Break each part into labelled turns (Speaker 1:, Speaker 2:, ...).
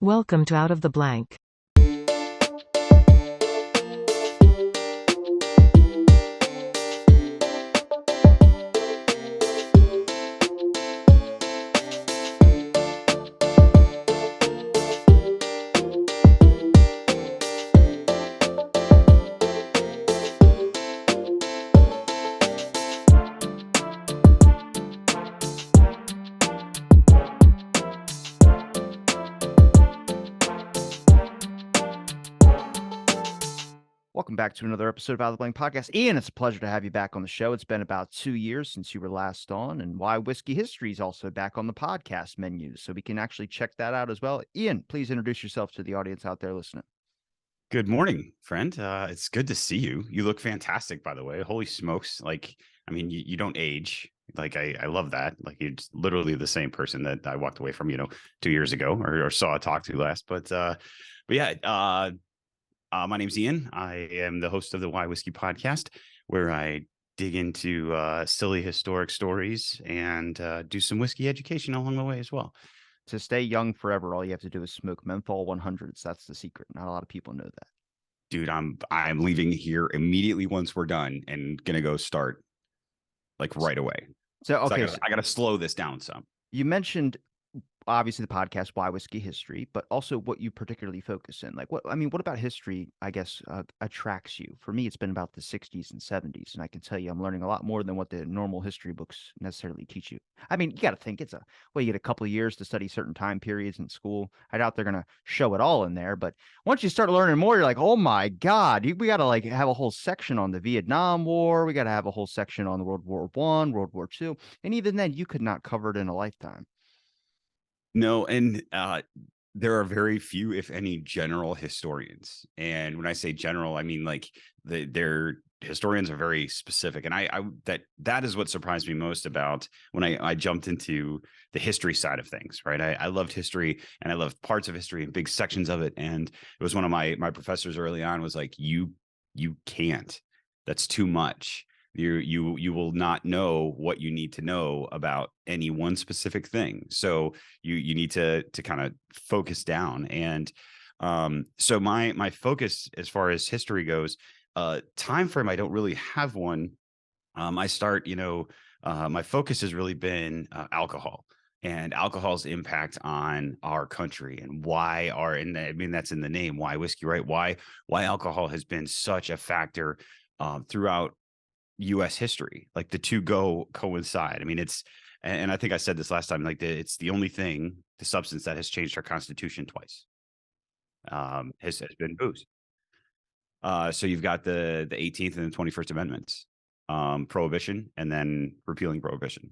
Speaker 1: Welcome to Out of the Blank.
Speaker 2: Welcome back to another episode of Out of the Blank Podcast. Ian, it's a pleasure to have you back on the show. It's been about 2 years since you were last on, and Why Whiskey History is also back on the podcast menu, so we can actually check that out as well. Ian, please introduce yourself to the audience out there listening.
Speaker 3: Good morning, friend. It's good to see you. You look fantastic, by the way. Holy smokes. You don't age. I love that. Like, you're literally the same person that I walked away from, 2 years ago or saw talk to last. My name's Ian. I am the host of the Why Whiskey podcast, where I dig into silly historic stories and do some whiskey education along the way as well.
Speaker 2: To stay young forever, all you have to do is smoke menthol 100s. That's the secret. Not a lot of people know that.
Speaker 3: Dude, I'm leaving here immediately once we're done and gonna go start right away.
Speaker 2: So okay,
Speaker 3: I gotta slow this down some.
Speaker 2: You mentioned obviously the podcast Why Whiskey History, but also what you particularly focus in. What about history, I guess, attracts you? For me, it's been about the 60s and 70s, and I can tell you I'm learning a lot more than what the normal history books necessarily teach you. I mean, you got to think you get a couple of years to study certain time periods in school. I doubt they're going to show it all in there, but once you start learning more, you're like, oh my God, we got to have a whole section on the Vietnam War. We got to have a whole section on the World War I, World War II. And even then, you could not cover it in a lifetime.
Speaker 3: No, and there are very few, if any, general historians. And when I say general, I mean their historians are very specific. And that is what surprised me most about when I jumped into the history side of things, right? I loved history and I loved parts of history and big sections of it. And it was one of my professors early on was like, you can't. That's too much. You will not know what you need to know about any one specific thing. So you need to kind of focus down. And so my focus as far as history goes, time frame, I don't really have one. My focus has really been alcohol and alcohol's impact on our country and that's in the name, why whiskey, right? Why alcohol has been such a factor throughout U.S. history. Like, the two coincide. I mean, and I think I said this last time, it's the only thing, the substance that has changed our Constitution twice, has been booze. So you've got the 18th and the 21st Amendments, prohibition, and then repealing prohibition.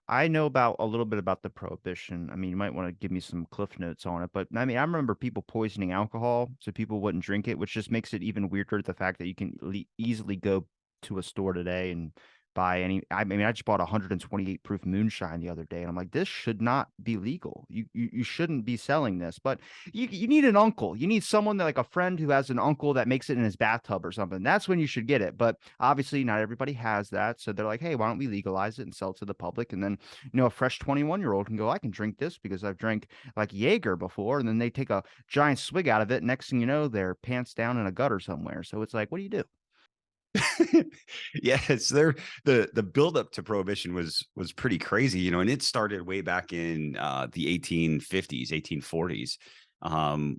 Speaker 2: I know about a little bit about the prohibition. I mean, you might want to give me some cliff notes on it, but I mean, I remember people poisoning alcohol so people wouldn't drink it, which just makes it even weirder, the fact that you can easily go to a store today and buy any. I mean, I just bought 128 proof moonshine the other day, and I'm like, this should not be legal. You shouldn't be selling this. But you need an uncle. You need someone like a friend who has an uncle that makes it in his bathtub or something. That's when you should get it. But obviously, not everybody has that. So they're like, hey, why don't we legalize it and sell it to the public? And then, a fresh 21-year-old can go, I can drink this because I've drank like Jaeger before. And then they take a giant swig out of it. Next thing you know, they're pants down in a gutter somewhere. So it's like, what do you do?
Speaker 3: Yeah, it's there. The buildup to prohibition was pretty crazy, and it started way back in the 1850s, 1840s.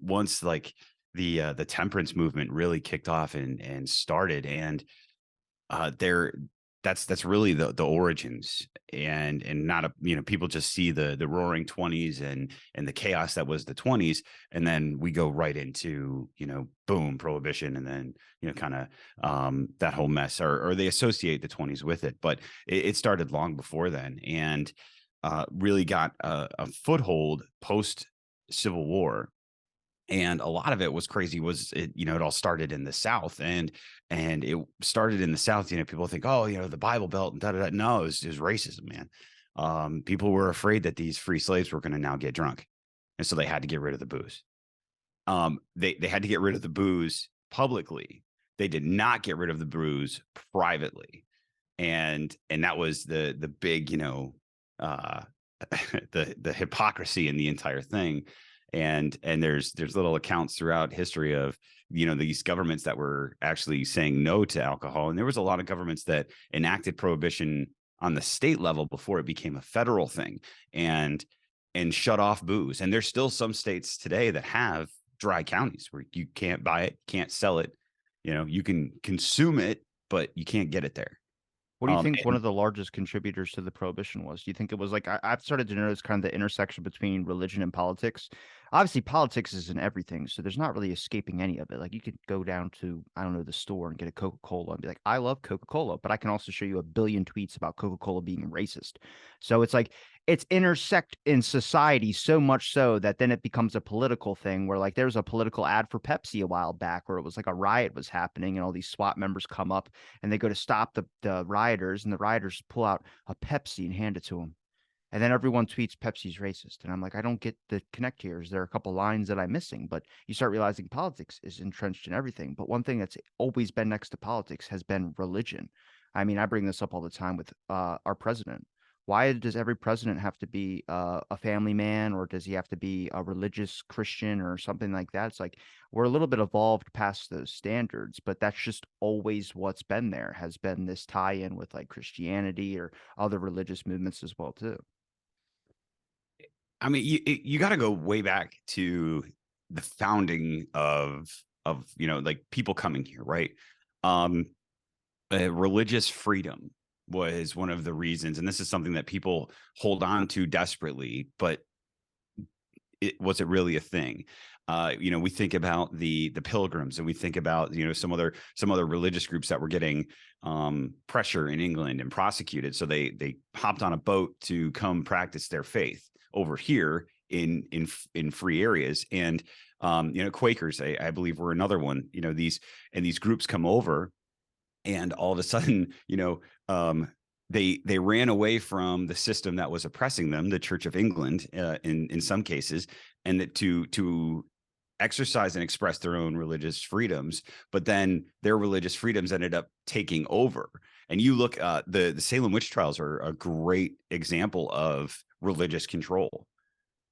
Speaker 3: Once the temperance movement really kicked off and started, and that's really the origins, and not people just see the roaring 20s and the chaos that was the 20s, and then we go right into boom, prohibition, and then kind of that whole mess, or they associate the 20s with it, but it started long before then, and really got a foothold post Civil War. And a lot of it was crazy. It all started in the South, and it started in the South. People think, oh, the Bible Belt and da da da. No, it was racism, man. People were afraid that these free slaves were going to now get drunk, and so they had to get rid of the booze. They had to get rid of the booze publicly. They did not get rid of the booze privately, and that was the big the hypocrisy in the entire thing. And there's little accounts throughout history of, these governments that were actually saying no to alcohol. And there was a lot of governments that enacted prohibition on the state level before it became a federal thing, and shut off booze. And there's still some states today that have dry counties where you can't buy it, can't sell it. You can consume it, but you can't get it there.
Speaker 2: What do you think one
Speaker 3: And
Speaker 2: of the largest contributors to the prohibition was? Do you think it was like I've started to notice kind of the intersection between religion and politics? Obviously, politics is in everything, so there's not really escaping any of it. Like you could go down to, I don't know, the store and get a Coca-Cola and be like, I love Coca-Cola, but I can also show you a billion tweets about Coca-Cola being racist. So it's like it's intersect in society so much so that then it becomes a political thing where like there was a political ad for Pepsi a while back where it was like a riot was happening and all these SWAT members come up and they go to stop the rioters, and the rioters pull out a Pepsi and hand it to them. And then everyone tweets Pepsi's racist. And I'm like, I don't get the connect here. Is there a couple lines that I'm missing? But you start realizing politics is entrenched in everything. But one thing that's always been next to politics has been religion. I mean, I bring this up all the time with our president. Why does every president have to be a family man, or does he have to be a religious Christian or something like that? It's like we're a little bit evolved past those standards, but that's just always what's been there, has been this tie in with like Christianity or other religious movements as well too.
Speaker 3: I mean, you got to go way back to the founding of like people coming here, right? Um, Religious freedom was one of the reasons, and this is something that people hold on to desperately, but was it really a thing? We think about the Pilgrims, and we think about some other religious groups that were getting pressure in England and prosecuted, so they hopped on a boat to come practice their faith over here in free areas. And Quakers, I believe, were another one. These groups come over, and all of a sudden, they ran away from the system that was oppressing them, the Church of England, in some cases, and that to exercise and express their own religious freedoms. But then their religious freedoms ended up taking over. And you look, the Salem witch trials are a great example of religious control.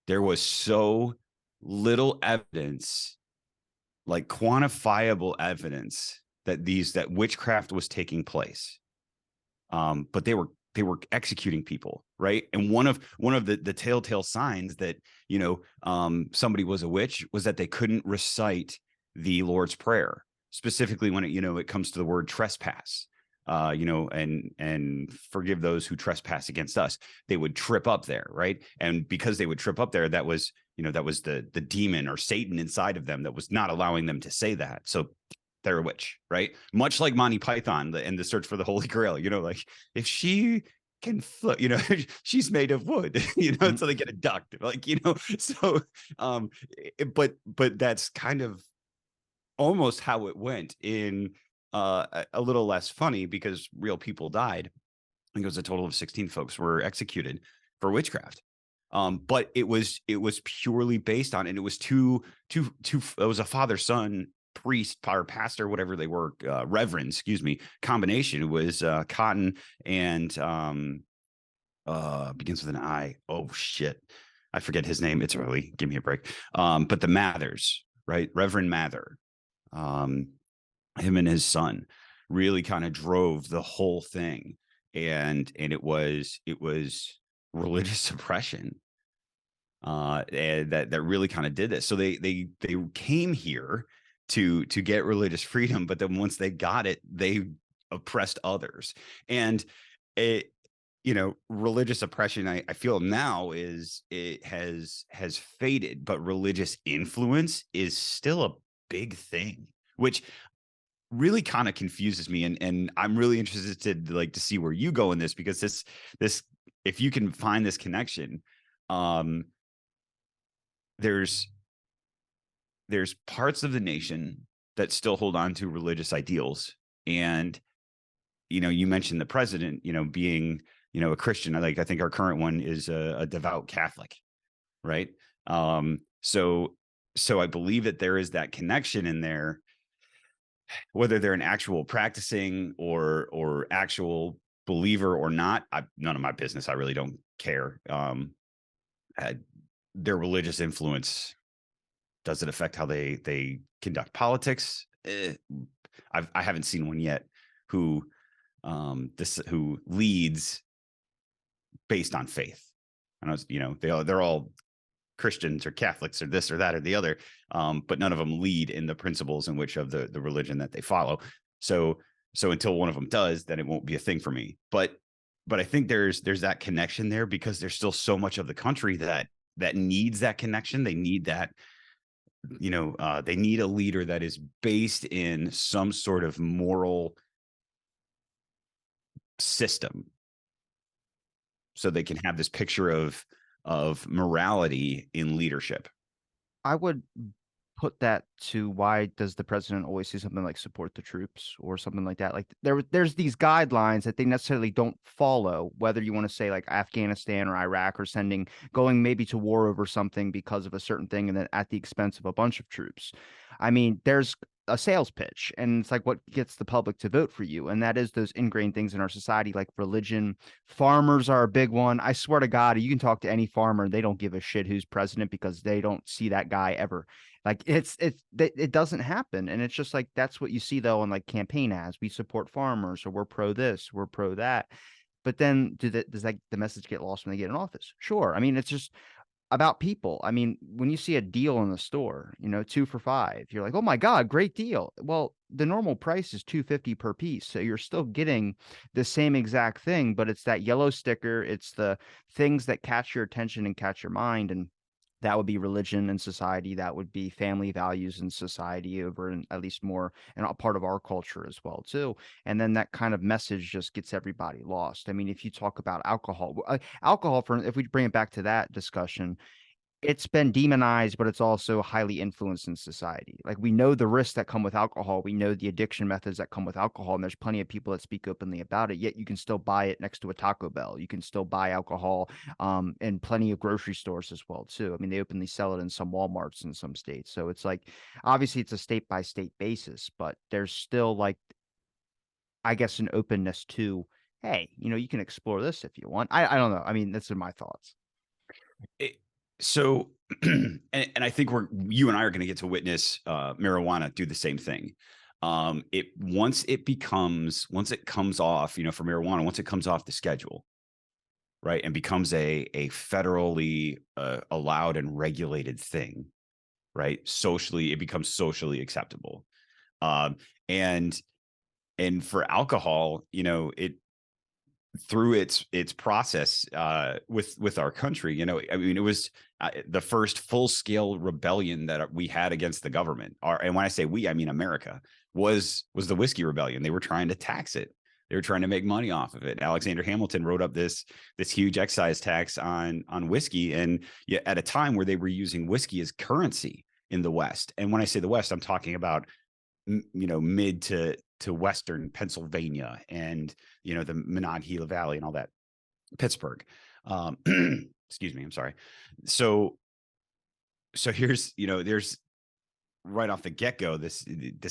Speaker 3: There was so little evidence, like quantifiable evidence, that witchcraft was taking place. But they were executing people, right? And one of the telltale signs that somebody was a witch was that they couldn't recite the Lord's Prayer, specifically when it comes to the word trespass. And forgive those who trespass against us. They would trip up there, right? And because they would trip up there, that was the demon or Satan inside of them that was not allowing them to say that. So they're a witch, right? Much like Monty Python and the search for the Holy Grail. Like if she can float, she's made of wood,
Speaker 2: Mhm.
Speaker 3: so they get a duct, like, so, but that's kind of almost how it went in a little less funny, because real people died. I think it was a total of 16 folks were executed for witchcraft. But it was purely based on, and it was it was a father son priest or pastor, whatever they were, reverend, excuse me, combination. It was Cotton and begins with an I. Oh shit, I forget his name. It's early. Give me a break. But the Mathers, right? Reverend Mather, him and his son really kind of drove the whole thing, and it was religious suppression, and that really kind of did this. So they came here to get religious freedom, but then once they got it, they oppressed others. And it religious oppression, I feel now, it has faded, but religious influence is still a big thing, which really kind of confuses me. And I'm really interested to see where you go in this, because this if you can find this connection, um there's parts of the nation that still hold on to religious ideals. And you mentioned the president, being a Christian. I think our current one is a devout Catholic, right? So I believe that there is that connection in there, whether they're an actual practicing or actual believer or not. None of my business. I really don't care. uh, their religious influence, does it affect how they conduct politics? I haven't seen one yet who who leads based on faith. And I was, they're all Christians or Catholics or this or that or the other, but none of them lead in the principles in which of the religion that they follow. So until one of them does, then it won't be a thing for me. But I think there's that connection there because there's still so much of the country that needs that connection. They need that, they need a leader that is based in some sort of moral system, so they can have this picture of morality in leadership.
Speaker 2: I would put that to why does the president always say something like support the troops or something like that? Like there's these guidelines that they necessarily don't follow, whether you want to say like Afghanistan or Iraq or going maybe to war over something because of a certain thing and then at the expense of a bunch of troops. I mean, there's a sales pitch and it's like what gets the public to vote for you. And that is those ingrained things in our society, like religion. Farmers are a big one. I swear to God, you can talk to any farmer, they don't give a shit who's president because they don't see that guy ever. Like it doesn't happen. And it's just like that's what you see though in like campaign ads. We support farmers or we're pro this, we're pro that. But then does that the message get lost when they get in office? Sure. I mean, it's just about people. I mean, when you see a deal in the store, 2 for $5, you're like, oh my God, great deal. Well, the normal price is $2.50 per piece. So you're still getting the same exact thing, but it's that yellow sticker. It's the things that catch your attention and catch your mind. And that would be religion and society. That would be family values and society over and at least more and a part of our culture as well too. And then that kind of message just gets everybody lost. I mean, if you talk about alcohol, alcohol for if we bring it back to that discussion, it's been demonized, but it's also highly influenced in society. Like we know the risks that come with alcohol. We know the addiction methods that come with alcohol. And there's plenty of people that speak openly about it. Yet you can still buy it next to a Taco Bell. You can still buy alcohol in plenty of grocery stores as well, too. I mean, they openly sell it in some Walmarts in some states. So it's like obviously it's a state by state basis, but there's still like I guess an openness to, hey, you can explore this if you want. I don't know. I mean, that's my thoughts.
Speaker 3: It, so, and I think you and I are going to get to witness marijuana do the same thing. Once it comes off, for marijuana, once it comes off the schedule, right, and becomes a federally allowed and regulated thing, right? Socially, it becomes socially acceptable. Um, and for alcohol, it through its process with our country, I mean, it was the first full scale rebellion that we had against the government. And when I say we, I mean America was the whiskey rebellion. They were trying to tax it. They were trying to make money off of it. Alexander Hamilton wrote up this huge excise tax on whiskey, and yet at a time where they were using whiskey as currency in the West. And when I say the West, I'm talking about mid to western Pennsylvania and the Monongahela Valley and all that, Pittsburgh. Excuse me, I'm sorry. So here's there's right off the get-go this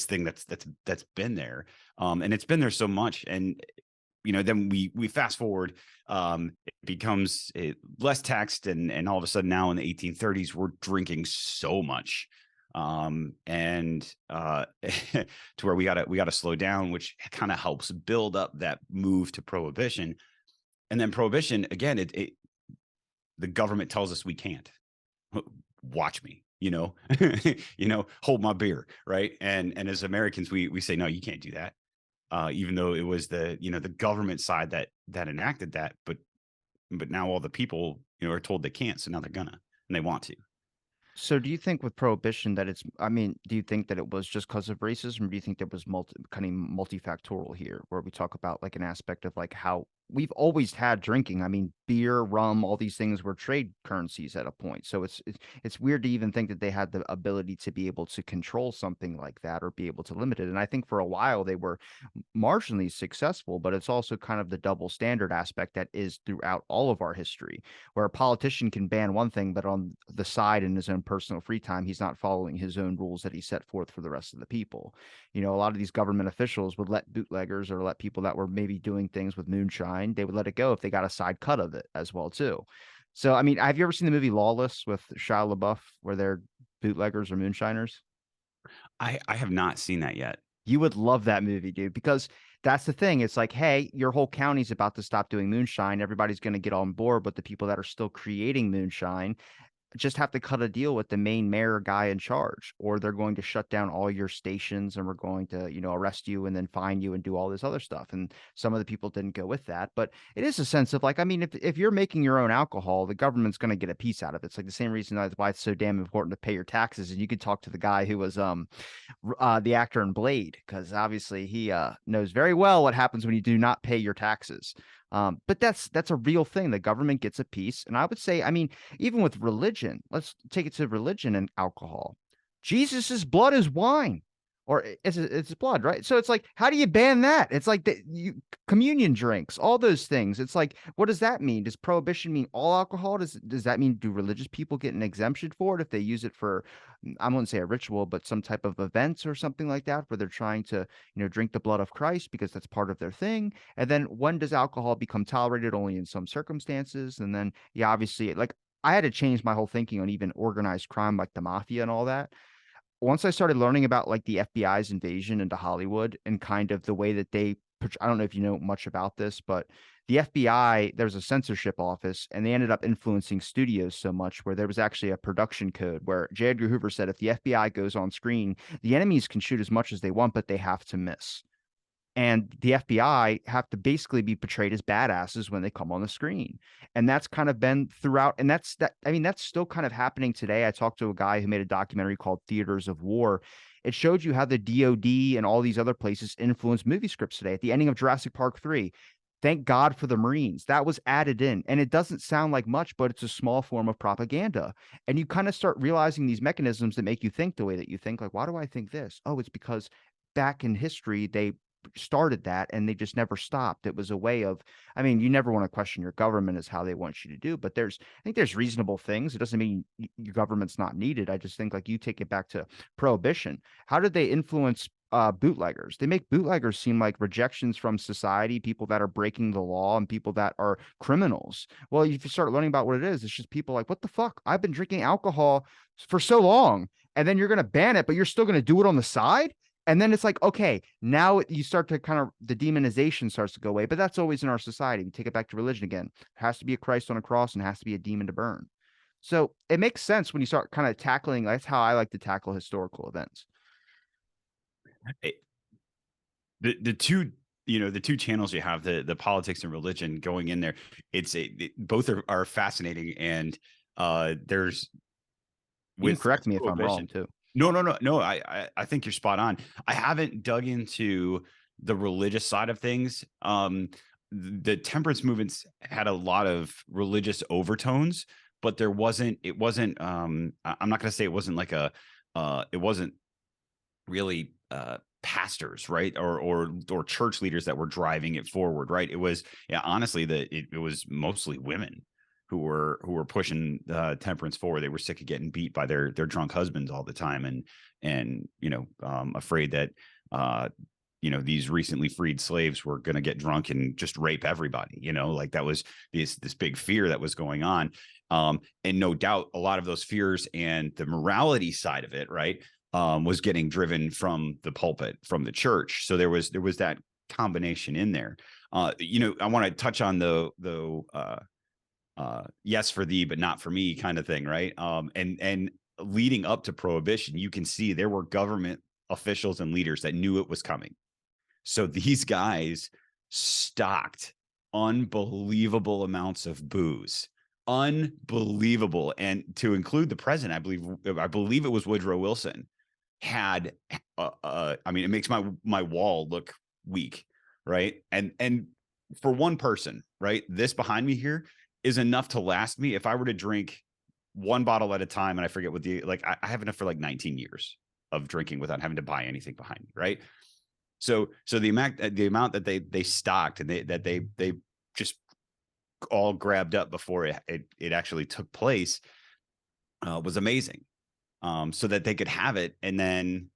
Speaker 3: thing that's been there, and it's been there so much. And then we fast forward, it becomes less taxed, and all of a sudden now in the 1830s we're drinking so much, and to where we gotta slow down, which kind of helps build up that move to prohibition. And then prohibition again, the government tells us we can't. Watch me, hold my beer, right? And as Americans, we say no, you can't do that, even though it was the government side that enacted that. But now all the people are told they can't, so now they're gonna, and they want to.
Speaker 2: So do you think with prohibition that I mean, do you think that it was just because of racism, or do you think there was kind of multifactorial here, where we talk about like an aspect of like how we've always had drinking? I mean, beer, rum, all these things were trade currencies at a point. So it's weird to even think that they had the ability to be able to control something like that or be able to limit it. And I think for a while they were marginally successful, but it's also kind of the double standard aspect that is throughout all of our history, where a politician can ban one thing, but on the side in his own personal free time, he's not following his own rules that he set forth for the rest of the people. A lot of these government officials would let bootleggers or let people that were maybe doing things with moonshine, they would let it go if they got a side cut of it as well too. So, I mean, have you ever seen the movie Lawless with Shia LaBeouf, where they're bootleggers or moonshiners?
Speaker 3: I have not seen that yet.
Speaker 2: You would love that movie, dude, because that's the thing. It's like, hey, your whole county's about to stop doing moonshine. Everybody's going to get on board, but the people that are still creating moonshine just have to cut a deal with the main mayor guy in charge, or they're going to shut down all your stations and we're going to, arrest you and then fine you and do all this other stuff. And some of the people didn't go with that. But it is a sense of like, I mean, if you're making your own alcohol, the government's going to get a piece out of it. It's like the same reason why it's so damn important to pay your taxes. And you could talk to the guy who was the actor in Blade, because obviously he knows very well what happens when you do not pay your taxes. But that's a real thing. The government gets a piece. And I would say, I mean, even with religion, let's take it to religion and alcohol. Jesus's blood is wine, or it's blood, right? So it's like, how do you ban that? It's like communion drinks, all those things. It's like, what does that mean? Does prohibition mean all alcohol? Does that mean, do religious people get an exemption for it if they use it for, I wouldn't say a ritual, but some type of events or something like that, where they're trying to, drink the blood of Christ because that's part of their thing? And then when does alcohol become tolerated? Only in some circumstances. And then, yeah, obviously, like I had to change my whole thinking on even organized crime, like the mafia and all that. Once I started learning about like the FBI's invasion into Hollywood and kind of the way that I don't know if you know much about this, but the FBI, there's a censorship office and they ended up influencing studios so much where there was actually a production code where J. Edgar Hoover said if the FBI goes on screen, the enemies can shoot as much as they want, but they have to miss. And the FBI have to basically be portrayed as badasses when they come on the screen. And that's kind of been throughout. And I mean, that's still kind of happening today. I talked to a guy who made a documentary called Theaters of War. It showed you how the DOD and all these other places influence movie scripts today. At the ending of Jurassic Park 3, thank God for the Marines. That was added in. And it doesn't sound like much, but it's a small form of propaganda. And you kind of start realizing these mechanisms that make you think the way that you think. Like, why do I think this? Oh, it's because back in history, they started that and they just never stopped. It was a way of, I mean, you never want to question your government as how they want you to do, but I think there's reasonable things. It doesn't mean your government's not needed. I just think like you take it back to prohibition. How did they influence bootleggers? They make bootleggers seem like rejections from society, people that are breaking the law and people that are criminals. Well, if you start learning about what it is, it's just people like, what the fuck? I've been drinking alcohol for so long, and then you're going to ban it, but you're still going to do it on the side. And then it's like, okay, now you start to kind of, the demonization starts to go away, but that's always in our society. We take it back to religion again. There has to be a Christ on a cross and has to be a demon to burn. So it makes sense when you start kind of tackling, that's how I like to tackle historical events.
Speaker 3: It- the two the two channels you have, the politics and religion going in there, both are fascinating. And there's
Speaker 2: You can
Speaker 3: with
Speaker 2: correct me if I'm wrong
Speaker 3: prohibition.
Speaker 2: too.
Speaker 3: No. I think you're spot on. I haven't dug into the religious side of things. The temperance movements had a lot of religious overtones, but it wasn't I'm not going to say it wasn't like it wasn't really pastors, right? Or church leaders that were driving it forward, right? It was, yeah, honestly, it was mostly women who were pushing temperance forward. They were sick of getting beat by their drunk husbands all the time, and afraid that these recently freed slaves were going to get drunk and just rape everybody. Like that was this big fear that was going on. And no doubt a lot of those fears and the morality side of it, right, was getting driven from the pulpit, from the church. So there was that combination in there. I want to touch on the yes for thee, but not for me kind of thing, right? And leading up to prohibition, you can see there were government officials and leaders that knew it was coming. So these guys stocked unbelievable amounts of booze, unbelievable. And to include the president, I believe it was Woodrow Wilson, had I mean, it makes my wall look weak, right? And for one person, right, this behind me here is enough to last me if I were to drink one bottle at a time. And I forget what I have enough for like 19 years of drinking without having to buy anything behind me, right? So the amount that they stocked and they just all grabbed up before it actually took place was amazing. So that they could have it. And then,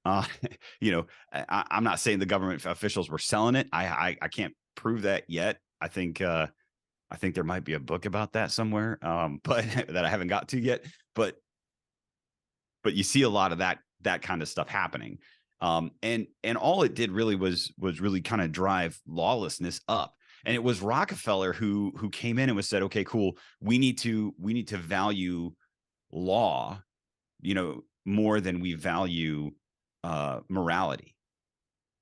Speaker 3: I'm not saying the government officials were selling it. I can't prove that yet. I think I think there might be a book about that somewhere, but that I haven't got to yet. But you see a lot of that kind of stuff happening. And all it did really was really kind of drive lawlessness up. And it was Rockefeller who came in and was said, okay, cool, we need to value law, more than we value morality,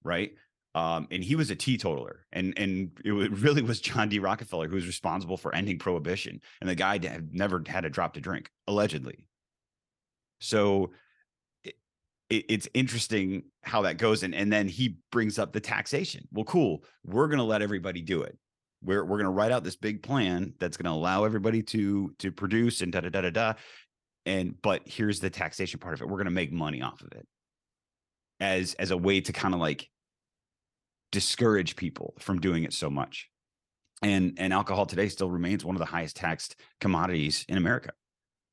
Speaker 3: right? And he was a teetotaler, and really was John D. Rockefeller who was responsible for ending prohibition, and the guy had never had a drop to drink, allegedly. So it's interesting how that goes, and then he brings up the taxation. Well, cool, we're going to let everybody do it. We're going to write out this big plan that's going to allow everybody to produce and da da da da da. But here's the taxation part of it. We're going to make money off of it as a way to kind of like discourage people from doing it so much. And alcohol today still remains one of the highest taxed commodities in America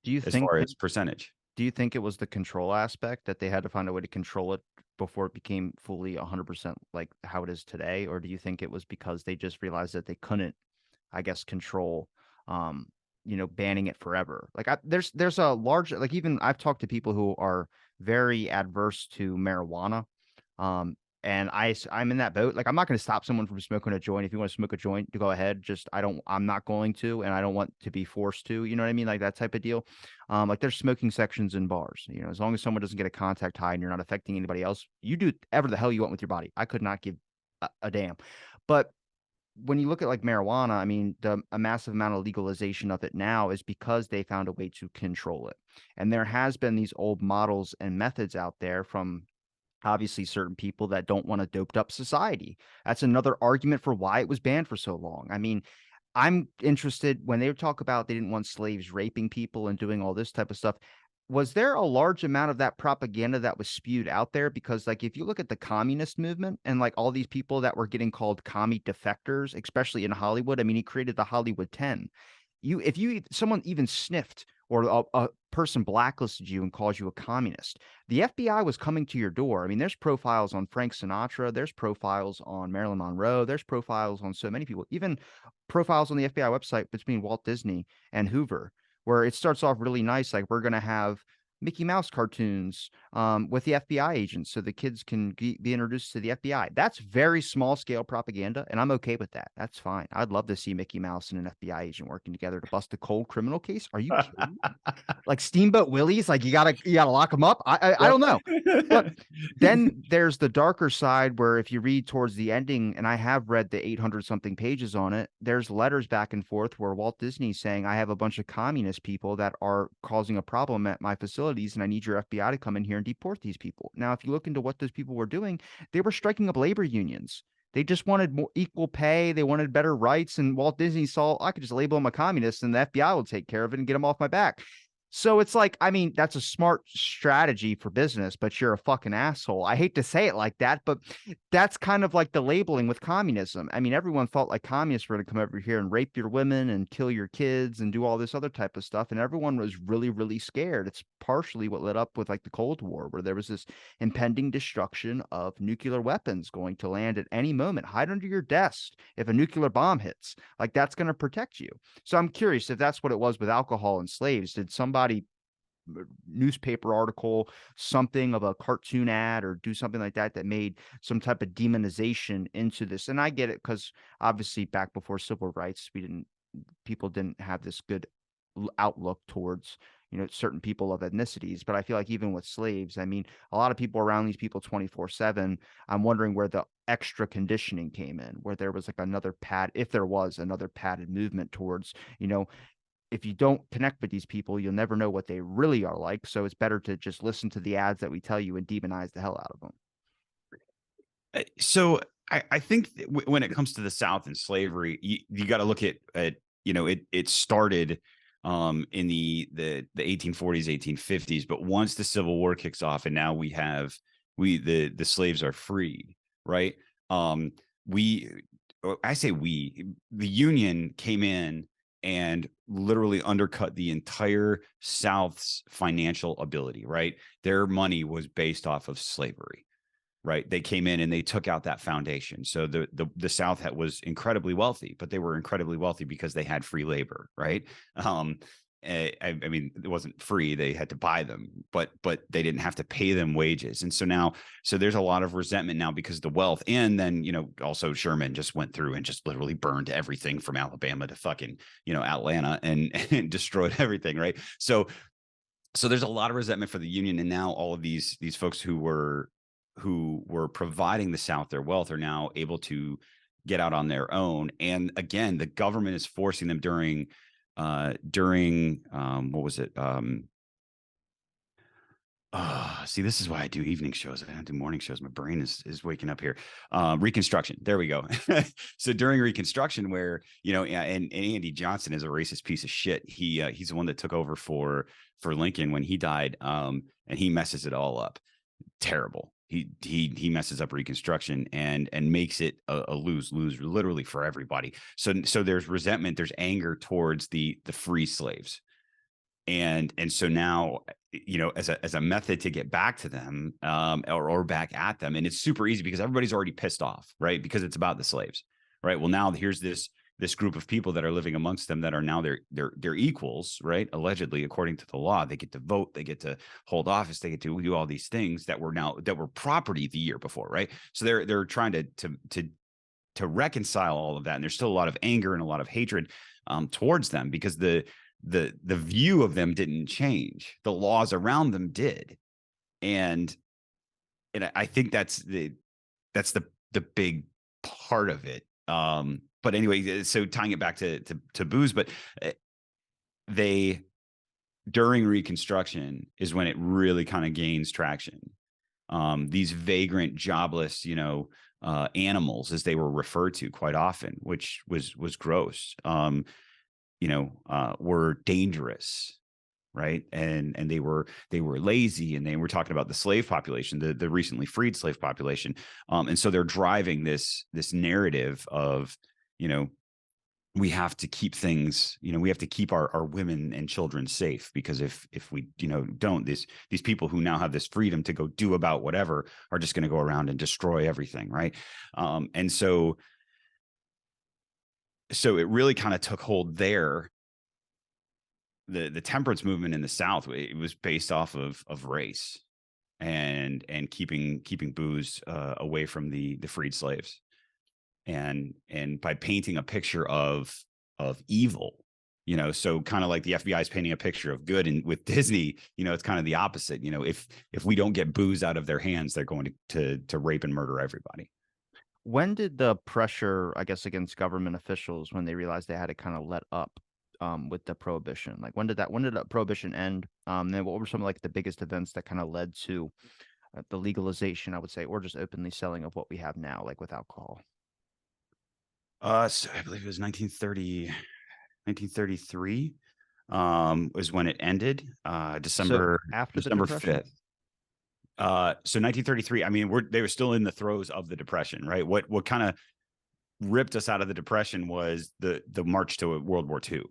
Speaker 2: Do you
Speaker 3: as
Speaker 2: think
Speaker 3: far
Speaker 2: that
Speaker 3: as percentage.
Speaker 2: do you think it was the control aspect that they had to find a way to control it before it became fully 100% like how it is today? Or do you think it was because they just realized that they couldn't, I guess, control, um, banning it forever? Like there's a large, like even I've talked to people who are very adverse to marijuana. Um, and I'm in that boat. Like I'm not going to stop someone from smoking a joint. If you want to smoke a joint, to go ahead. Just I'm not going to, and I don't want to be forced to. You know what I mean? Like that type of deal. Like there's smoking sections in bars. As long as someone doesn't get a contact high and you're not affecting anybody else, you do whatever the hell you want with your body. I could not give a damn. But when you look at like marijuana, I mean, a massive amount of legalization of it now is because they found a way to control it. And there has been these old models and methods out there from obviously certain people that don't want a doped up society. That's another argument for why it was banned for so long. I mean, I'm interested when they talk about they didn't want slaves raping people and doing all this type of stuff. Was there a large amount of that propaganda that was spewed out there? Because, like, if you look at the communist movement and like all these people that were getting called commie defectors, especially in Hollywood, I mean, he created the Hollywood 10. If someone even sniffed or a person blacklisted you and calls you a communist, the FBI was coming to your door. I mean, there's profiles on Frank Sinatra, there's profiles on Marilyn Monroe, there's profiles on so many people, even profiles on the FBI website between Walt Disney and Hoover, where it starts off really nice, like we're going to have Mickey Mouse cartoons with the FBI agents so the kids can be introduced to the FBI. That's very small scale propaganda, and I'm okay with that. That's fine. I'd love to see Mickey Mouse and an FBI agent working together to bust a cold criminal case. Are you kidding me? Like Steamboat Willies, like you gotta lock them up. I don't know. But then there's the darker side where if you read towards the ending, and I have read the 800 something pages on it, there's letters back and forth where Walt Disney's saying, I have a bunch of communist people that are causing a problem at my facilities, and I need your FBI to come in here and deport these people. Now, if you look into what those people were doing, they were striking up labor unions. They just wanted more equal pay. They wanted better rights. And Walt Disney saw, I could just label him a communist and the FBI will take care of it and get him off my back. So it's like, I mean, that's a smart strategy for business, but you're a fucking asshole. I hate to say it like that, but that's kind of like the labeling with communism. I mean, everyone felt like communists were going to come over here and rape your women and kill your kids and do all this other type of stuff. And everyone was really, really scared. It's partially what led up with like the Cold War, where there was this impending destruction of nuclear weapons going to land at any moment. Hide under your desk if a nuclear bomb hits. Like that's going to protect you. So I'm curious if that's what it was with alcohol and slaves. Did somebody newspaper article, something of a cartoon ad, or do something like that that made some type of demonization into this? And I get it because obviously back before civil rights, people didn't have this good outlook towards certain people of ethnicities. But I feel like even with slaves, I mean, a lot of people around these people 24/7. I'm wondering where the extra conditioning came in, where there was like another if there was another padded movement towards, if you don't connect with these people, you'll never know what they really are like. So it's better to just listen to the ads that we tell you and demonize the hell out of them.
Speaker 3: So I think when it comes to the South and slavery, you got to look at it started in the 1840s, 1850s, but once the Civil War kicks off, and now the slaves are freed, right? We I say the Union came in and literally undercut the entire South's financial ability, right? Their money was based off of slavery. right? They came in and they took out that foundation. So the South was incredibly wealthy, but they were incredibly wealthy because they had free labor, right? I mean, it wasn't free; they had to buy them, but they didn't have to pay them wages. And so now, so there's a lot of resentment now because of the wealth. And then, also Sherman just went through and just literally burned everything from Alabama to fucking, Atlanta, and destroyed everything, right? So there's a lot of resentment for the Union, and now all of these folks who were providing the South their wealth are now able to get out on their own. And again, the government is forcing them during what was it? See, this is why I do evening shows. I don't do morning shows. My brain is waking up here. Reconstruction. There we go. So during Reconstruction, where and Andy Johnson is a racist piece of shit. He's the one that took over for Lincoln when he died. And he messes it all up. Terrible. He messes up Reconstruction and makes it a lose literally for everybody. So there's resentment, there's anger towards the free slaves. And so now, as a method to get back to them, or back at them, and it's super easy because everybody's already pissed off, right? Because it's about the slaves, right? Well, now here's this group of people that are living amongst them that are now their equals, right? Allegedly, according to the law, they get to vote, they get to hold office, they get to do all these things that were property the year before, right? So they're trying to reconcile all of that, and there's still a lot of anger and a lot of hatred towards them because the view of them didn't change. The laws around them did. And I think that's the big part of it. But anyway, so tying it back to booze, but they, during Reconstruction is when it really kind of gains traction. These vagrant, jobless, animals, as they were referred to quite often, which was gross. Were dangerous, right? And they were lazy, and they were talking about the slave population, the recently freed slave population. And so they're driving this narrative of, we have to keep things, we have to keep our women and children safe, because if we, don't, these people who now have this freedom to go do about whatever are just going to go around and destroy everything, right? And so it really kind of took hold there. The temperance movement in the South, it was based off of race and keeping booze away from the freed slaves, and by painting a picture of evil, so kind of like the FBI is painting a picture of good, and with Disney, it's kind of the opposite. If we don't get booze out of their hands, they're going to rape and murder everybody.
Speaker 2: When did the pressure, I guess, against government officials, when they realized they had to kind of let up with the prohibition? Like when did that prohibition end? Then what were some of like the biggest events that kind of led to the legalization, I would say, or just openly selling of what we have now, like with alcohol?
Speaker 3: So I believe it was 1933 was when it ended.
Speaker 2: So
Speaker 3: December
Speaker 2: after the
Speaker 3: December
Speaker 2: Depression?
Speaker 3: 5th. So 1933, I mean, they were still in the throes of the Depression, right? What kind of ripped us out of the Depression was the march to World War II.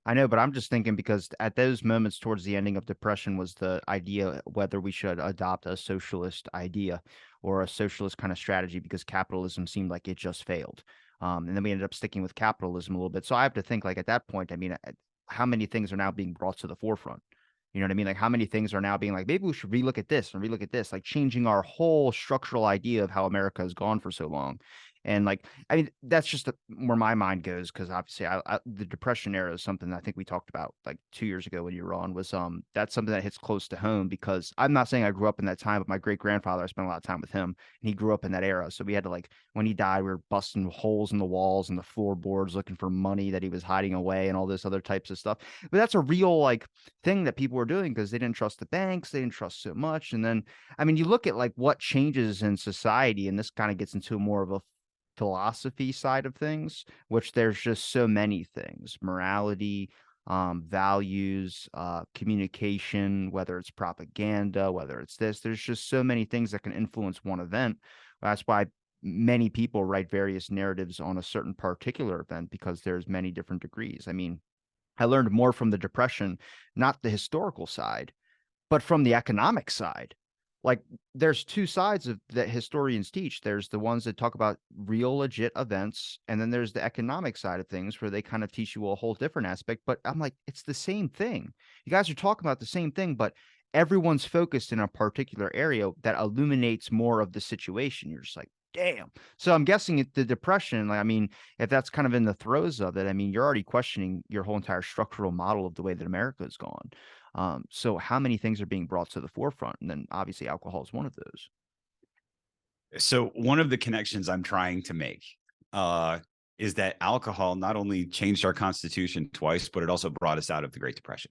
Speaker 2: I know, but I'm just thinking because at those moments towards the ending of Depression was the idea whether we should adopt a socialist idea or a socialist kind of strategy, because capitalism seemed like it just failed. And then we ended up sticking with capitalism a little bit. So I have to think, like, at that point, I mean, how many things are now being brought to the forefront? You know what I mean? Like, how many things are now being like, maybe we should relook at this and relook at this, like changing our whole structural idea of how America has gone for so long. And like, I mean, that's just where my mind goes, because obviously, the Depression era is something that I think we talked about like 2 years ago when you were on. Was that's something that hits close to home, because I'm not saying I grew up in that time, but my great grandfather, I spent a lot of time with him, and he grew up in that era. So we had to, like, when he died, we were busting holes in the walls and the floorboards looking for money that he was hiding away and all this other types of stuff. But that's a real like thing that people were doing because they didn't trust the banks, they didn't trust so much. And then, I mean, you look at like what changes in society, and this kind of gets into more of a philosophy side of things, which there's just so many things: morality, values, communication, whether it's propaganda, whether it's this. There's just so many things that can influence one event. That's why many people write various narratives on a certain particular event, because there's many different degrees. I mean, I learned more from the Depression, not the historical side, but from the economic side. like there's two sides of that historians teach. There's the ones that talk about real legit events, and then there's the economic side of things where they kind of teach you a whole different aspect. But I'm like, it's the same thing. You guys are talking about the same thing, but everyone's focused in a particular area that illuminates more of the situation. You're just like, damn. So I'm guessing the depression, like, I mean, if that's kind of in the throes of it, I mean, you're already questioning your whole entire structural model of the way that America has gone. So how many things are being brought to the forefront? And then obviously alcohol is one of those.
Speaker 3: So one of the connections I'm trying to make uh, is that alcohol not only changed our constitution twice, but it also brought us out of the Great Depression.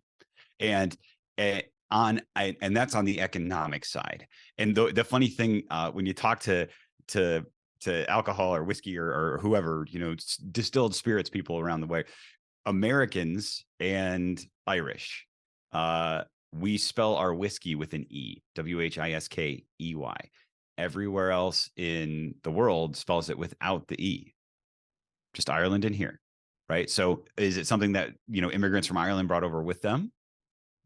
Speaker 3: And and that's on the economic side. And the funny thing, when you talk to alcohol or whiskey or whoever, distilled spirits people around the way, Americans and Irish, uh, we spell our whiskey with an E, Whiskey. Everywhere else in the world spells it without the E, just Ireland in here. Right. So is it something that, immigrants from Ireland brought over with them?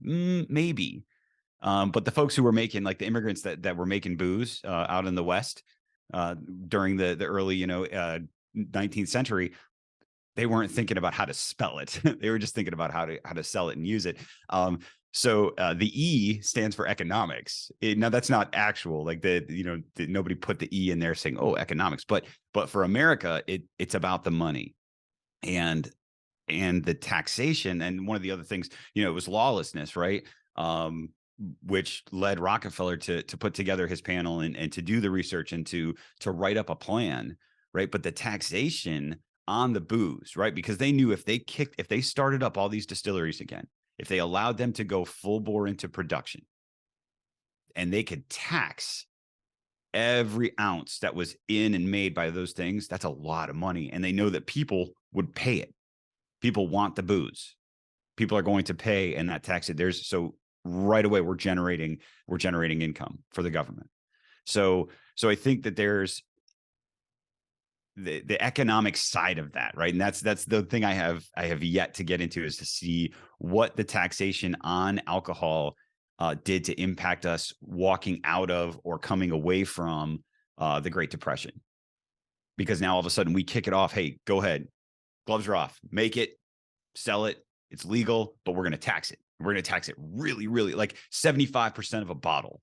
Speaker 3: Maybe. But the folks who were making, like the immigrants that were making booze out in the West during the early, 19th century, they weren't thinking about how to spell it. They were just thinking about how to sell it and use it. So the E stands for economics. Now that's not actual, like nobody put the E in there saying, oh, economics, but for America, it's about the money and the taxation. And one of the other things, it was lawlessness, right? Which led Rockefeller to put together his panel and to do the research and to write up a plan, right? But the taxation on the booze, right? Because they knew if they started up all these distilleries again, if they allowed them to go full bore into production, and they could tax every ounce that was in and made by those things, that's a lot of money. And they know that people would pay it. People want the booze. People are going to pay, and that tax it. So right away we're generating income for the government. So I think that there's the economic side of that, right? And that's the thing I have yet to get into, is to see what the taxation on alcohol did to impact us walking out of or coming away from the Great Depression. Because now all of a sudden we kick it off. Hey, go ahead, gloves are off, make it, sell it, it's legal, but we're going to tax it. We're going to tax it really, really, like 75% of a bottle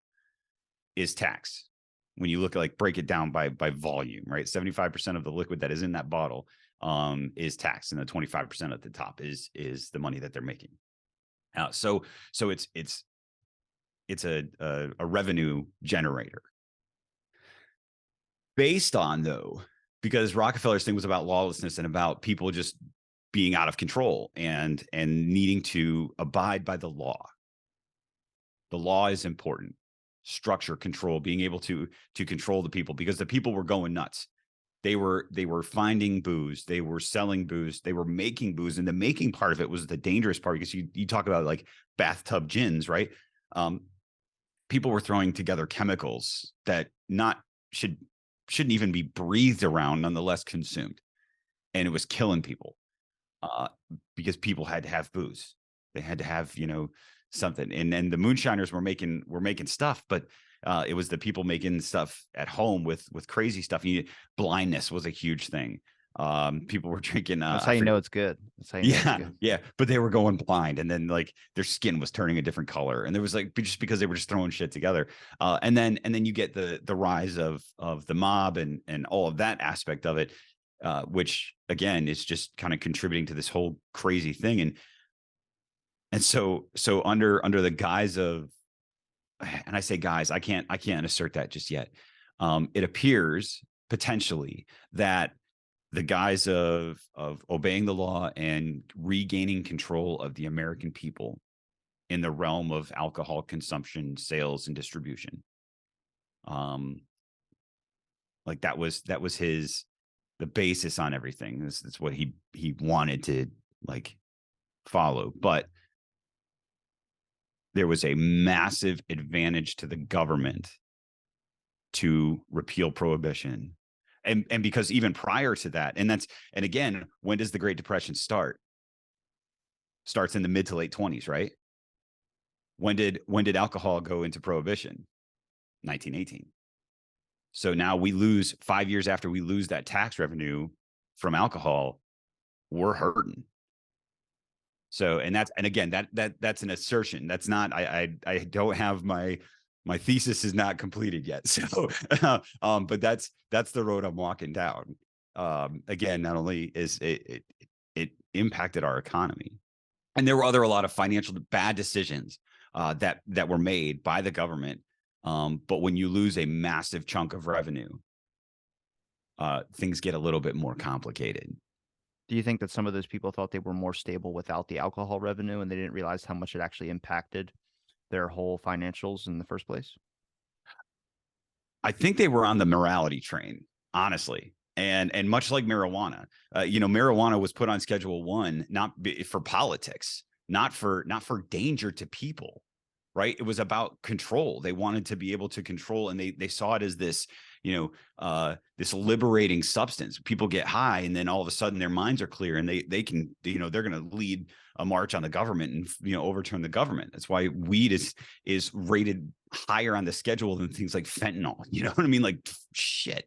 Speaker 3: is tax. When you look at, like, break it down by volume, right? 75% of the liquid that is in that bottle is taxed, and the 25% at the top is the money that they're making. So it's a revenue generator. Based on, though, because Rockefeller's thing was about lawlessness and about people just being out of control and needing to abide by the law. The law is important. Structure, control, being able to control the people, because the people were going nuts. They were finding booze, they were selling booze, they were making booze, and the making part of it was the dangerous part, because you talk about like bathtub gins, right? People were throwing together chemicals that shouldn't even be breathed around, nonetheless consumed, and it was killing people because people had to have booze. They had to have something, and then the moonshiners were making stuff, but it was the people making stuff at home with crazy stuff. Blindness was a huge thing. People were drinking.
Speaker 2: That's how you know it's good. That's how you know it's good.
Speaker 3: Yeah, but they were going blind, and then like their skin was turning a different color, and there was like just because they were just throwing shit together. And then you get the rise of the mob and all of that aspect of it, which again is just kind of contributing to this whole crazy thing. And so under the guise of, and I say guys, I can't assert that just yet. It appears potentially that the guise of obeying the law and regaining control of the American people in the realm of alcohol consumption, sales, and distribution, like that was the basis on everything. This is what he wanted to like follow, but there was a massive advantage to the government to repeal prohibition. And because even prior to that, and again, when does the Great Depression start? Starts in the mid to late 20s, right? When did alcohol go into prohibition? 1918. So now we lose 5 years after we lose that tax revenue from alcohol, we're hurting. So, and again, that's an assertion. That's not, I don't have my thesis is not completed yet. So, but that's the road I'm walking down. Again, not only is it impacted our economy, and there were a lot of financial bad decisions that were made by the government. But when you lose a massive chunk of revenue, things get a little bit more complicated.
Speaker 2: Do you think that some of those people thought they were more stable without the alcohol revenue and they didn't realize how much it actually impacted their whole financials in the first place?
Speaker 3: I think they were on the morality train, honestly. And much like marijuana, marijuana was put on Schedule 1 not for politics, not for danger to people, right? It was about control. They wanted to be able to control, and they saw it as this, this liberating substance. People get high, and then all of a sudden their minds are clear, and they can, they're going to lead a march on the government and overturn the government. That's why weed is rated higher on the schedule than things like fentanyl. You know what I mean? Like shit.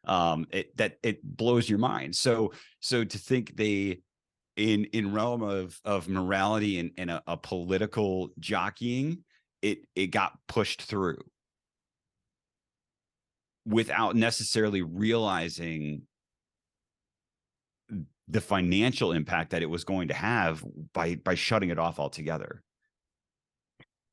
Speaker 3: It blows your mind. So to think they in realm of morality and a political jockeying, it got pushed through without necessarily realizing the financial impact that it was going to have by shutting it off altogether.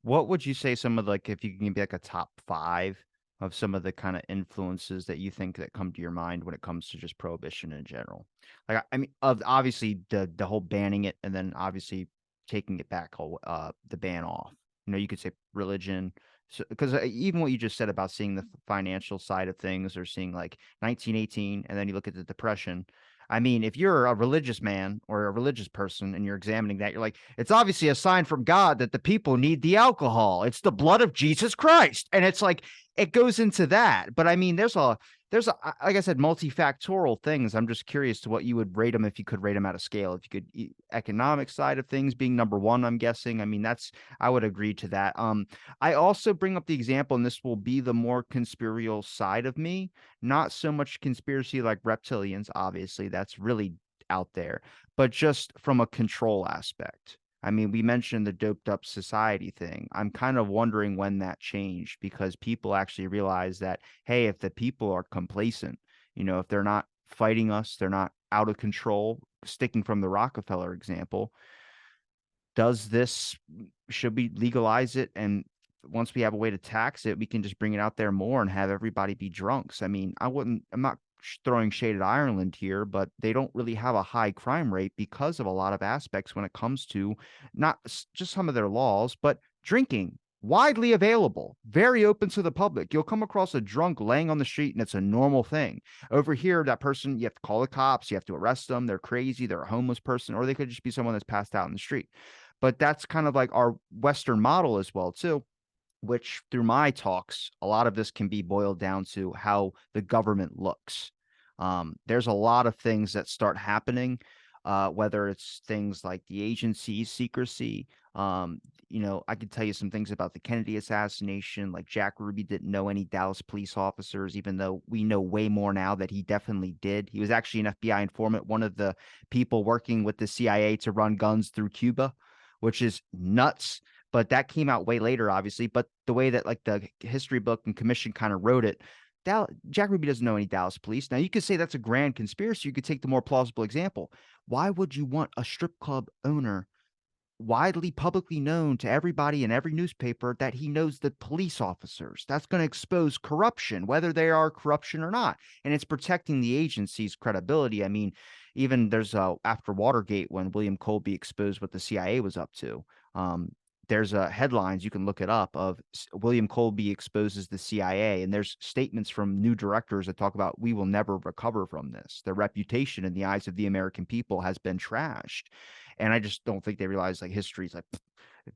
Speaker 2: What would you say some of if you can give me a top 5 of some of the kind of influences that you think that come to your mind when it comes to just prohibition in general? Like, I mean, obviously the whole banning it and then obviously taking it back, the ban off. You could say religion. So, because even what you just said about seeing the financial side of things or seeing like 1918 and then you look at the depression. I mean, if you're a religious man or a religious person and you're examining that, you're like, it's obviously a sign from God that the people need the alcohol. It's the blood of Jesus Christ. And it's like, it goes into that. But I mean, there's a, like I said, multifactorial things. I'm just curious to what you would rate them if you could rate them out of scale. If you could, economic side of things being number one, I'm guessing. I mean, I would agree to that. I also bring up the example, and this will be the more conspiratorial side of me, not so much conspiracy like reptilians, obviously, that's really out there, but just from a control aspect. I mean, we mentioned the doped up society thing. I'm kind of wondering when that changed because people actually realize that, hey, if the people are complacent, if they're not fighting us, they're not out of control, sticking from the Rockefeller example, should we legalize it? And once we have a way to tax it, we can just bring it out there more and have everybody be drunks. I mean, I'm not throwing shade at Ireland here, but they don't really have a high crime rate because of a lot of aspects when it comes to not just some of their laws, but drinking. Widely available, very open to the public. You'll come across a drunk laying on the street and it's a normal thing. Over here, that person, you have to call the cops, you have to arrest them. They're crazy, they're a homeless person, or they could just be someone that's passed out in the street. But that's kind of like our Western model as well, too, which through my talks, a lot of this can be boiled down to how the government looks. There's a lot of things that start happening, whether it's things like the agency's secrecy. I could tell you some things about the Kennedy assassination, like Jack Ruby didn't know any Dallas police officers, even though we know way more now that he definitely did. He was actually an FBI informant, one of the people working with the CIA to run guns through Cuba, which is nuts. But that came out way later, obviously. But the way that like the history book and commission kind of wrote it, Jack Ruby doesn't know any Dallas police. Now, you could say that's a grand conspiracy. You could take the more plausible example. Why would you want a strip club owner widely publicly known to everybody in every newspaper that he knows the police officers? That's going to expose corruption, whether they are corruption or not. And it's protecting the agency's credibility. I mean, even there's after Watergate, when William Colby exposed what the CIA was up to, there's headlines, you can look it up, of William Colby exposes the CIA, and there's statements from new directors that talk about, we will never recover from this. Their reputation in the eyes of the American people has been trashed. And I just don't think they realize like history's like,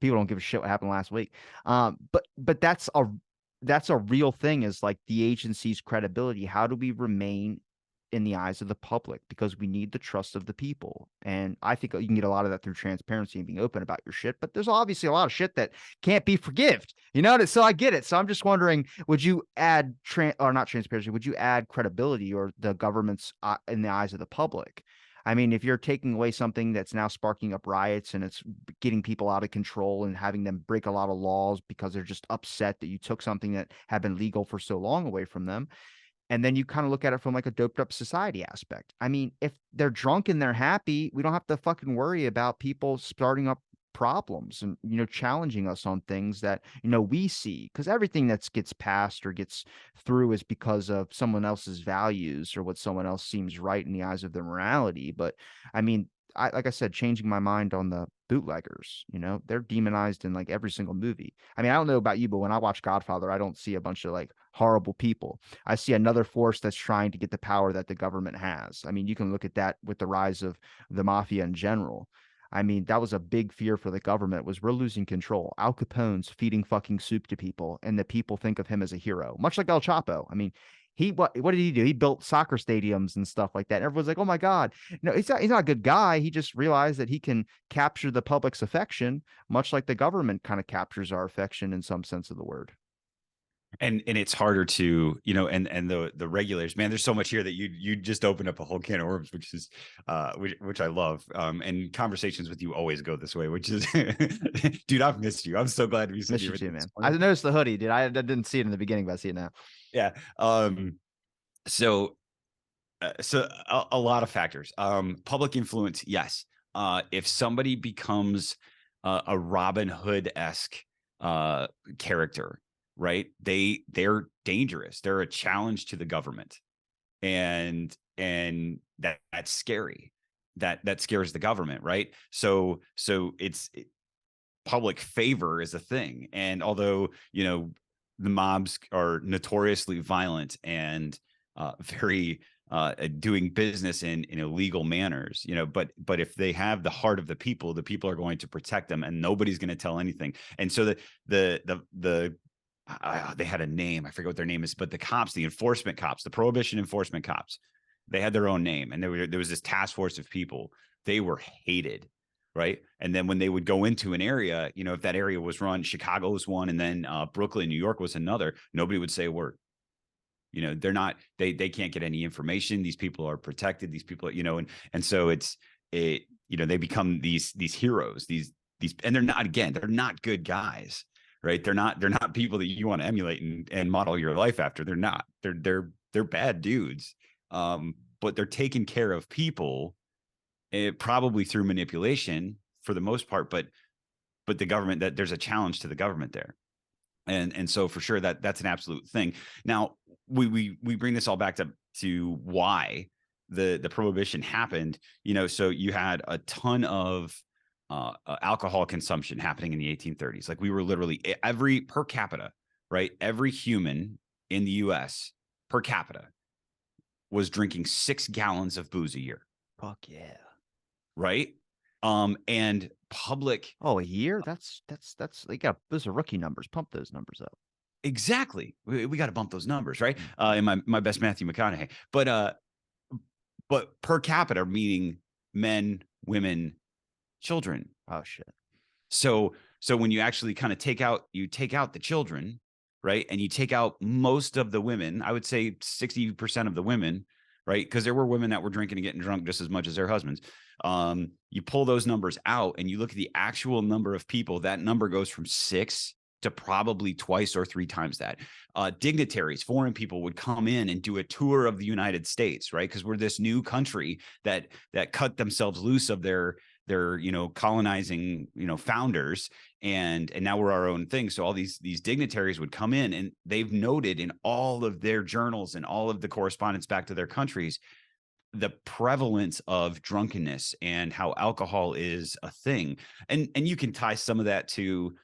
Speaker 2: people don't give a shit what happened last week. But that's a real thing, is like the agency's credibility. How do we remain in the eyes of the public because we need the trust of the people. And I think you can get a lot of that through transparency and being open about your shit. But there's obviously a lot of shit that can't be forgived. You know, so I get it. So I'm just wondering, would you add or not transparency? Would you add credibility or the government's in the eyes of the public? I mean, if you're taking away something that's now sparking up riots and it's getting people out of control and having them break a lot of laws because they're just upset that you took something that had been legal for so long away from them, and then you kind of look at it from like a doped up society aspect. I mean, if they're drunk and they're happy, we don't have to fucking worry about people starting up problems and, you know, challenging us on things that, you know, we see, because everything that gets passed or gets through is because of someone else's values or what someone else seems right in the eyes of their morality. But I mean, like I said, changing my mind on the bootleggers, you know, they're demonized in like every single movie. I mean, I don't know about you, but when I watch Godfather, I don't see a bunch of like horrible people. I see another force that's trying to get the power that the government has. I mean, you can look at that with the rise of the mafia in general. I mean, that was a big fear for the government was we're losing control. Al Capone's feeding fucking soup to people, and the people think of him as a hero, much like El Chapo. I mean, what did he do? He built soccer stadiums and stuff like that. And everyone's like, oh my God. No, he's not a good guy. He just realized that he can capture the public's affection, much like the government kind of captures our affection in some sense of the word.
Speaker 3: And it's harder to, you know, and the regulators, man, there's so much here that you just opened up a whole can of worms, which is which I love. And conversations with you always go this way, which is dude, I've missed you. I'm so glad we sit
Speaker 2: Miss
Speaker 3: here
Speaker 2: you
Speaker 3: with
Speaker 2: too,
Speaker 3: you this
Speaker 2: man. I
Speaker 3: morning.
Speaker 2: noticed the hoodie, dude. I didn't see it in the beginning, but I see it now.
Speaker 3: Yeah. So a lot of factors. Public influence, yes. If somebody becomes a Robin Hood-esque character, right? They're dangerous. They're a challenge to the government, and that's scary. That scares the government, right? So public favor is a thing, and although, you know, the mobs are notoriously violent and very doing business in illegal manners, you know, but if they have the heart of the people are going to protect them, and nobody's going to tell anything. And so the they had a name, I forget what their name is, but the cops, the enforcement cops, the prohibition enforcement cops, they had their own name, and there was this task force of people. They were hated, right? And then when they would go into an area, you know, if that area was run, Chicago was one, and then Brooklyn, New York was another, nobody would say a word. You know, they're not, they can't get any information. These people are protected. These people, you know, and so you know, they become these heroes, these, and they're not, again, they're not good guys, right? They're not people that you want to emulate and model your life after. They're not, they're bad dudes. But they're taking care of people, probably through manipulation for the most part, but the government, that there's a challenge to the government there. And so for sure that's an absolute thing. Now we bring this all back to why the prohibition happened. You know, so you had a ton of alcohol consumption happening in the 1830s. Like, we were literally every per capita, right? Every human in the US per capita was drinking 6 gallons of booze a year,
Speaker 2: Fuck yeah.
Speaker 3: right? And public,
Speaker 2: Oh, a year? That's they got those are rookie numbers. Pump those numbers up.
Speaker 3: exactly. We got to bump those numbers, right?
Speaker 2: Mm.
Speaker 3: In my best Matthew McConaughey, but per capita, meaning men, women, children.
Speaker 2: Oh shit.
Speaker 3: So when you actually kind of take out the children, right, and you take out most of the women, I would say 60% of the women, right, because there were women that were drinking and getting drunk just as much as their husbands. You pull those numbers out and you look at the actual number of people, that number goes from 6 to probably twice or 3 times that. Dignitaries, foreign people, would come in and do a tour of the United States, right? Because we're this new country that cut themselves loose of their you know, colonizing, you know, founders, and now we're our own thing. So all these dignitaries would come in, and they've noted in all of their journals and all of the correspondence back to their countries the prevalence of drunkenness and how alcohol is a thing. And you can tie some of that to,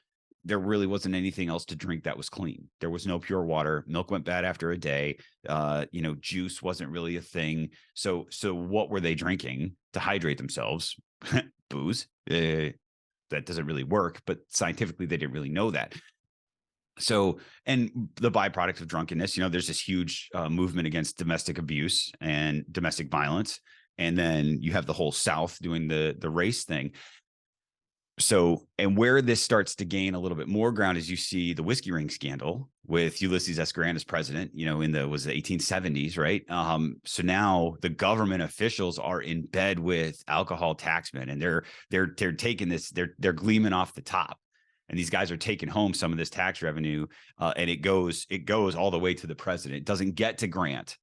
Speaker 3: there really wasn't anything else to drink that was clean. There was no pure water. Milk went bad after a day. You know, juice wasn't really a thing. So what were they drinking to hydrate themselves? Booze. That doesn't really work, but scientifically they didn't really know that. So, and the byproduct of drunkenness, there's this huge movement against domestic abuse and domestic violence. And then you have the whole South doing the race thing. So, and where this starts to gain a little bit more ground is you see the whiskey ring scandal with Ulysses S. Grant as president, in the 1870s, right? So now the government officials are in bed with alcohol taxmen, and they're taking this, they're gleaming off the top, and these guys are taking home some of this tax revenue, and it goes all the way to the president. It doesn't get to Grant.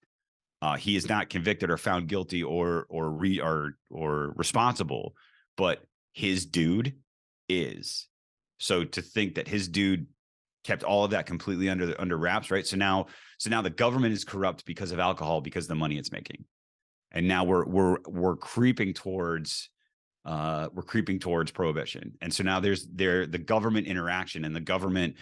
Speaker 3: He is not convicted or found guilty or responsible, but his dude is. So to think that his dude kept all of that completely under wraps, right? So now the government is corrupt because of alcohol, because of the money it's making, and now we're creeping towards prohibition. And so now there's the government interaction and the government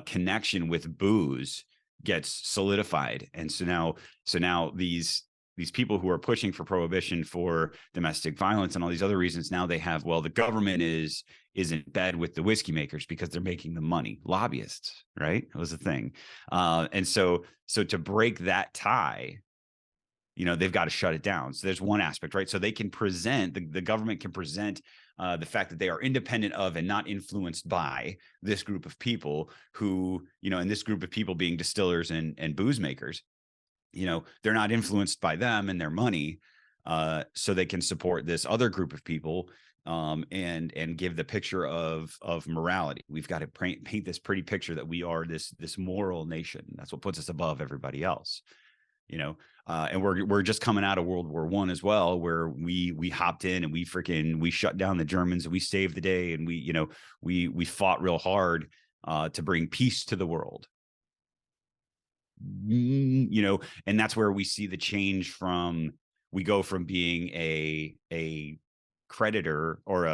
Speaker 3: connection with booze gets solidified. And so now these people who are pushing for prohibition for domestic violence and all these other reasons, now they have, well, the government is in bed with the whiskey makers because they're making the money. Lobbyists, right? It was a thing. And so to break that tie, they've got to shut it down. So there's one aspect, right? So they can present, the government can present the fact that they are independent of and not influenced by this group of people who, and this group of people being distillers and booze makers, they're not influenced by them and their money. So they can support this other group of people, and give the picture of morality. We've got to paint this pretty picture that we are this moral nation. That's what puts us above everybody else. And we're just coming out of World War I as well, where we hopped in and we shut down the Germans and we saved the day, and we fought real hard to bring peace to the world. And that's where we see the change from, we go from being a creditor, or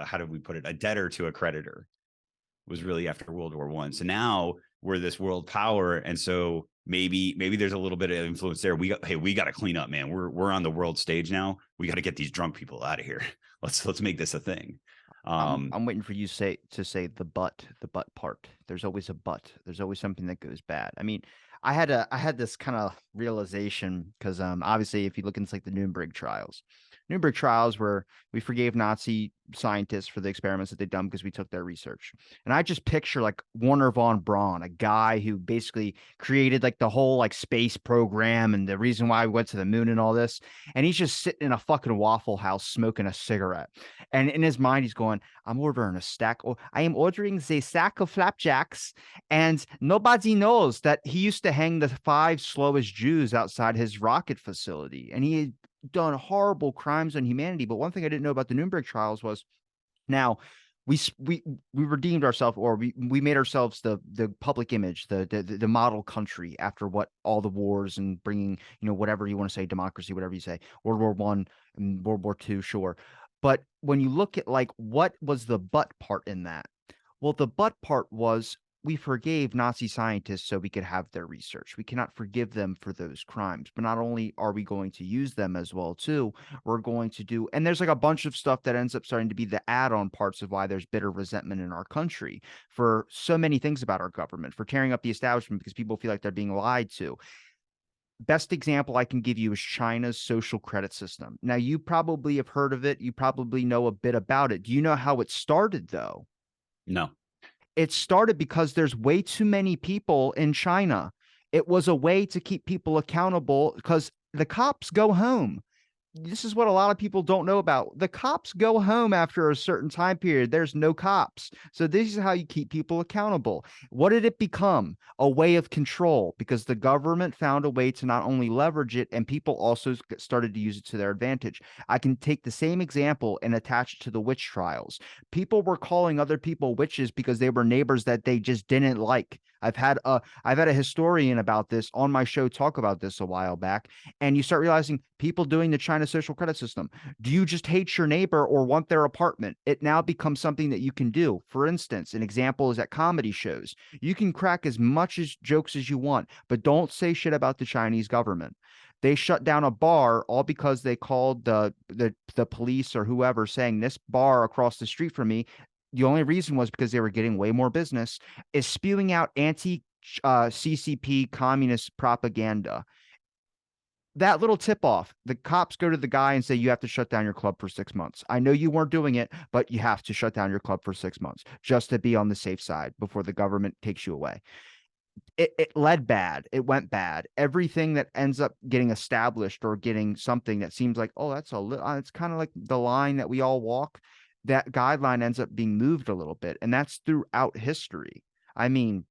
Speaker 3: how do we put it, a debtor to a creditor, was really after World War I. So now we're this world power, and so maybe there's a little bit of influence there. We got to clean up, man. We're on the world stage now. We got to get these drunk people out of here. Let's make this a thing.
Speaker 2: I'm waiting for you to say the but part. There's always a but. There's always something that goes bad. I mean, I had this kind of realization because obviously if you look into like the Nuremberg trials where we forgave Nazi scientists for the experiments that they'd done because we took their research. And I just picture like Werner von Braun, a guy who basically created like the whole like space program and the reason why we went to the moon and all this. And he's just sitting in a fucking Waffle House smoking a cigarette. And in his mind, he's going, I'm ordering a stack. I am ordering a stack of flapjacks. And nobody knows that he used to hang the 5 slowest Jews outside his rocket facility. And he done horrible crimes on humanity. But one thing I didn't know about the Nuremberg trials was, now we redeemed ourselves, or we made ourselves the public image, the model country after what all the wars and bringing, whatever you want to say, democracy, whatever you say, World War I and World War II, sure. But when you look at like what was the but part in that, well, the but part was we forgave Nazi scientists so we could have their research. We cannot forgive them for those crimes. But not only are we going to use them as well, too, we're going to do, and there's like a bunch of stuff that ends up starting to be the add-on parts of why there's bitter resentment in our country for so many things about our government, for tearing up the establishment because people feel like they're being lied to. Best example I can give you is China's social credit system. Now, you probably have heard of it. You probably know a bit about it. Do you know how it started, though?
Speaker 3: No.
Speaker 2: It started because there's way too many people in China. It was a way to keep people accountable because the cops go home. This is what a lot of people don't know about. The cops go home after a certain time period. There's no cops. So this is how you keep people accountable. What did it become? A way of control, because the government found a way to not only leverage it, and people also started to use it to their advantage. I can take the same example and attach it to the witch trials. People were calling other people witches because they were neighbors that they just didn't like. I've had a historian about this on my show talk about this a while back, and you start realizing people doing the China social credit system. Do you just hate your neighbor or want their apartment? It now becomes something that you can do. For instance, an example is at comedy shows. You can crack as much as jokes as you want, but don't say shit about the Chinese government. They shut down a bar all because they called the police or whoever saying this bar across the street from me The only reason was because they were getting way more business, is spewing out anti CCP communist propaganda. That little tip off, the cops go to the guy and say, you have to shut down your club for 6 months. I know you weren't doing it, but you have to shut down your club for 6 months just to be on the safe side before the government takes you away. It led bad. It went bad. Everything that ends up getting established or getting something that seems like, oh, that's a little, it's kind of like the line that we all walk. That guideline ends up being moved a little bit. And that's throughout history. I mean,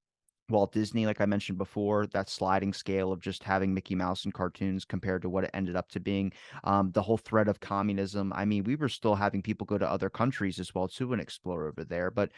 Speaker 2: Walt Disney, like I mentioned before, that sliding scale of just having Mickey Mouse and cartoons compared to what it ended up to being. The whole threat of communism. I mean, we were still having people go to other countries as well too and explore over there. But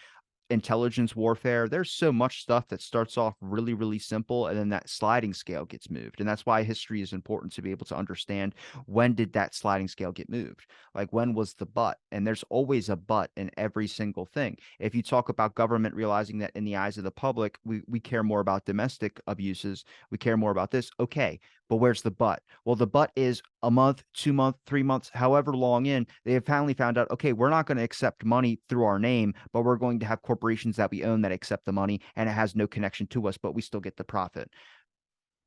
Speaker 2: intelligence warfare, there's so much stuff that starts off really, really simple, and then that sliding scale gets moved. And that's why history is important, to be able to understand when did that sliding scale get moved? Like, when was the but? And there's always a but in every single thing. If you talk about government realizing that in the eyes of the public, we care more about domestic abuses, we care more about this. Okay, but where's the but? Well, the but is a month, 2 months, 3 months, however long in, they have finally found out, okay, we're not going to accept money through our name, but we're going to have corporations that we own that accept the money, and it has no connection to us, but we still get the profit.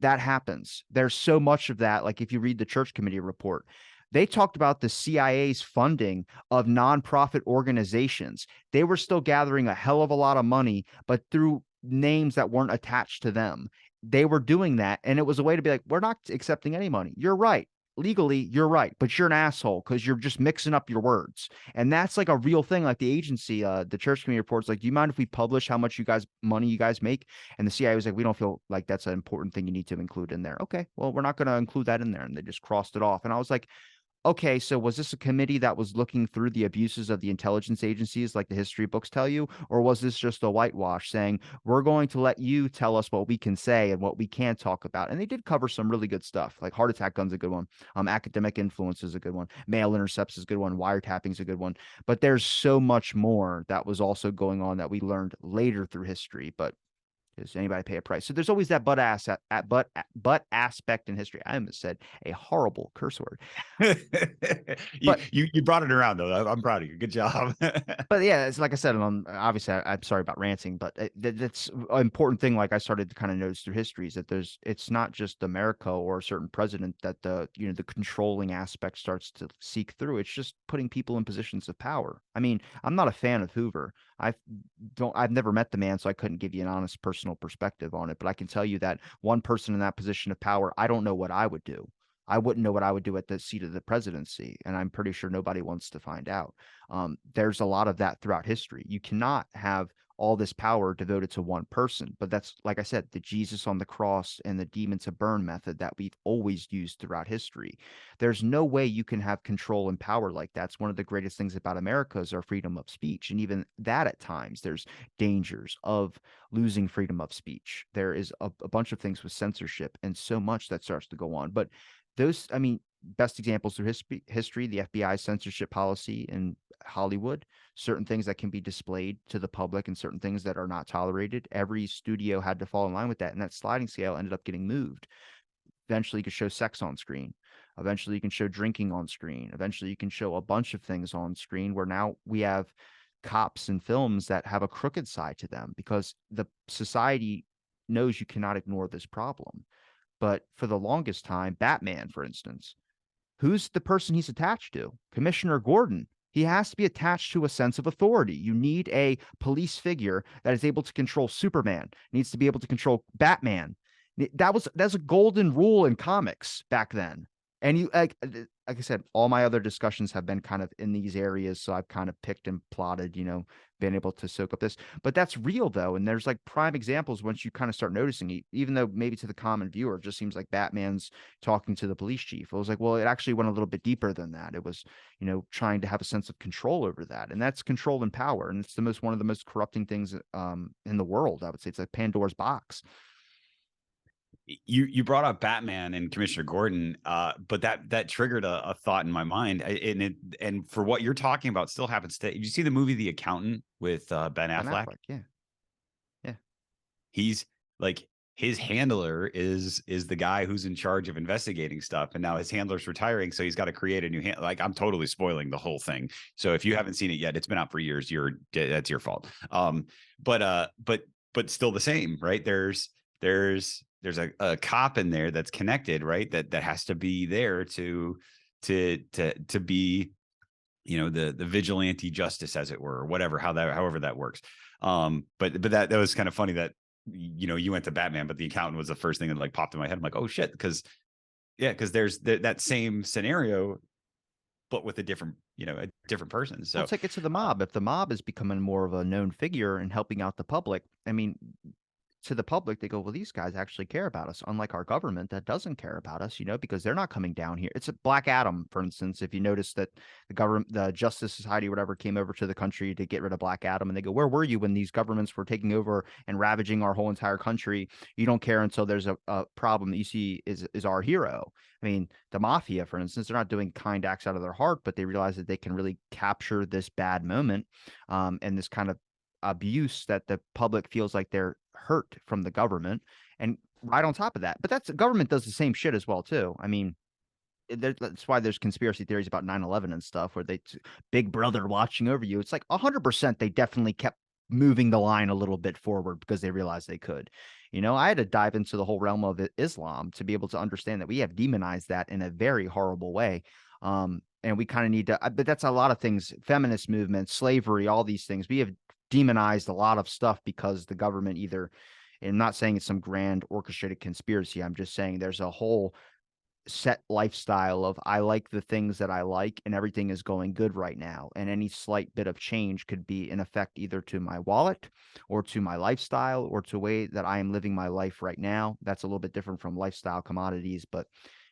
Speaker 2: That happens. There's so much of that. Like, if you read the church committee report, they talked about the CIA's funding of nonprofit organizations. They were still gathering a hell of a lot of money, but through names that weren't attached to them. They were doing that. And it was a way to be like, we're not accepting any money. You're right. Legally, you're right, but you're an asshole because you're just mixing up your words. And that's like a real thing. Like, the agency, the church committee reports, like, do you mind if we publish how much money you guys make? And the CIA was like, we don't feel like that's an important thing you need to include in there. Okay, well, we're not going to include that in there. And they just crossed it off. And I was like, okay, so was this a committee that was looking through the abuses of the intelligence agencies like the history books tell you? Or was this just a whitewash saying, we're going to let you tell us what we can say and what we can't talk about? And they did cover some really good stuff, like heart attack gun's a good one. Academic influence is a good one. Mail intercepts is a good one. Wiretapping is a good one. But there's so much more that was also going on that we learned later through history. But does anybody pay a price? So there's always that but aspect in history. I almost said a horrible curse word.
Speaker 3: you,
Speaker 2: But
Speaker 3: you brought it around though. I'm proud of you. Good job.
Speaker 2: but yeah, it's like I said, obviously I'm sorry about ranting, but that's an important thing. Like, I started to kind of notice through history is that it's not just America or a certain president that the controlling aspect starts to seek through. It's just putting people in positions of power. I mean, I'm not a fan of Hoover. I've never met the man, so I couldn't give you an honest personal perspective on it. But I can tell you that one person in that position of power, I don't know what I would do. I wouldn't know what I would do at the seat of the presidency, and I'm pretty sure nobody wants to find out. There's a lot of that throughout history. You cannot have all this power devoted to one person, but that's, like I said, the Jesus on the cross and the demon to burn method that we've always used throughout history. There's no way you can have control and power like that. It's one of the greatest things about America is our freedom of speech, and even that at times there's dangers of losing freedom of speech. There is a bunch of things with censorship and so much that starts to go on. But those, I mean, best examples through history, the FBI censorship policy in Hollywood, certain things that can be displayed to the public and certain things that are not tolerated. Every studio had to fall in line with that. And that sliding scale ended up getting moved. Eventually, you could show sex on screen. Eventually, you can show drinking on screen. Eventually, you can show a bunch of things on screen, where now we have cops and films that have a crooked side to them because the society knows you cannot ignore this problem. But for the longest time, Batman, for instance, who's the person he's attached to? Commissioner Gordon. He has to be attached to a sense of authority. You need a police figure that is able to control Superman, needs to be able to control Batman. That's a golden rule in comics back then. And you like I said, all my other discussions have been kind of in these areas, so I've kind of picked and plotted, been able to soak up this. But that's real though, and there's like prime examples once you kind of start noticing it, even though maybe to the common viewer it just seems like Batman's talking to the police chief. It was like, well, it actually went a little bit deeper than that. It was, trying to have a sense of control over that, and that's control and power, and it's one of the most corrupting things in the world. I would say it's like Pandora's box.
Speaker 3: You brought up Batman and Commissioner Gordon, but that triggered a thought in my mind, and for what you're talking about still happens today. Did you see the movie The Accountant with Ben
Speaker 2: Ben
Speaker 3: Affleck?
Speaker 2: Affleck, yeah, yeah.
Speaker 3: He's like his handler is the guy who's in charge of investigating stuff, and now his handler's retiring, so he's got to create a new hand. Like, I'm totally spoiling the whole thing, so if you haven't seen it yet, it's been out for years, that's your fault. But still the same, right? There's a cop in there that's connected, right? That has to be there to be, the vigilante justice, as it were, or whatever, however that works. But that was kind of funny that, you went to Batman, but the accountant was the first thing that like popped in my head. I'm like, oh shit, because there's that same scenario, but with a different person.
Speaker 2: Well,
Speaker 3: So
Speaker 2: it's like it's to the mob. If the mob is becoming more of a known figure and helping out the public, I mean, to the public, they go, well, these guys actually care about us, unlike our government that doesn't care about us, because they're not coming down here. It's a Black Adam, for instance. If you notice that the government, the Justice Society, or whatever, came over to the country to get rid of Black Adam, and they go, where were you when these governments were taking over and ravaging our whole entire country? You don't care until there's a problem that you see is our hero. I mean, the mafia, for instance, they're not doing kind acts out of their heart, but they realize that they can really capture this bad moment, and this kind of abuse that the public feels like they're hurt from the government, and right on top of that, but that's government does the same shit as well too. I mean, that's why there's conspiracy theories about 9/11 and stuff, where they big brother watching over you. It's like 100% they definitely kept moving the line a little bit forward because they realized they could. I had to dive into the whole realm of Islam to be able to understand that we have demonized that in a very horrible way. And we kind of need to, but that's a lot of things, feminist movements, slavery, all these things. We have demonized a lot of stuff because the government either, and I'm not saying it's some grand orchestrated conspiracy. I'm just saying there's a whole set lifestyle of I like the things that I like and everything is going good right now. And any slight bit of change could be in effect either to my wallet or to my lifestyle or to the way that I am living my life right now. That's a little bit different from lifestyle commodities, but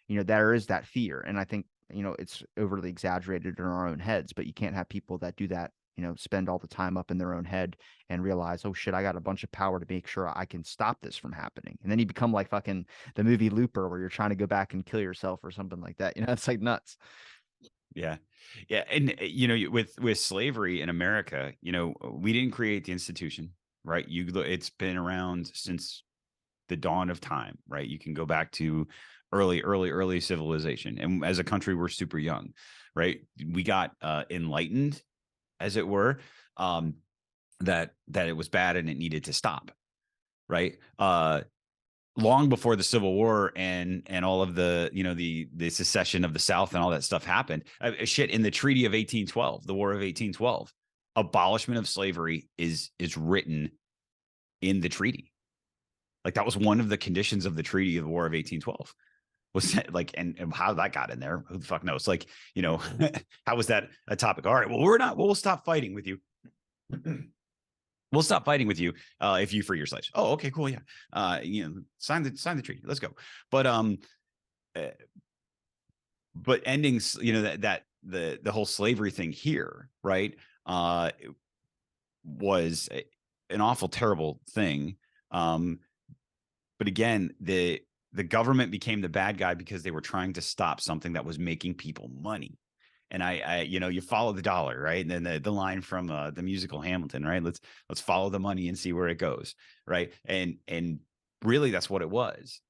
Speaker 2: there is that fear. And I think, it's overly exaggerated in our own heads, but you can't have people that do that, spend all the time up in their own head and realize, oh shit, I got a bunch of power to make sure I can stop this from happening. And then you become like fucking the movie Looper, where you're trying to go back and kill yourself or something like that. It's like nuts.
Speaker 3: yeah. And with slavery in America, we didn't create the institution, right? It's been around since the dawn of time, right? You can go back to early civilization, and as a country, we're super young, right? We got enlightened, as it were, that it was bad and it needed to stop, right? Long before the Civil War and all of the the secession of the South and all that stuff happened. Shit, in the Treaty of 1812, the War of 1812, abolishment of slavery is written in the treaty. Like, that was one of the conditions of the Treaty of the War of 1812. Was that, like, and how that got in there, who the fuck knows? Like, how was that a topic? All right, well, we'll stop fighting with you. We'll stop fighting with you if you free your slaves. Oh, okay, cool, yeah. Sign the treaty. Let's go. But ending, that the whole slavery thing here, right? Was an awful, terrible thing. But again, the government became the bad guy because they were trying to stop something that was making people money. And I you follow the dollar, right? And then the line from the musical Hamilton, right? Let's follow the money and see where it goes, right? And really, that's what it was.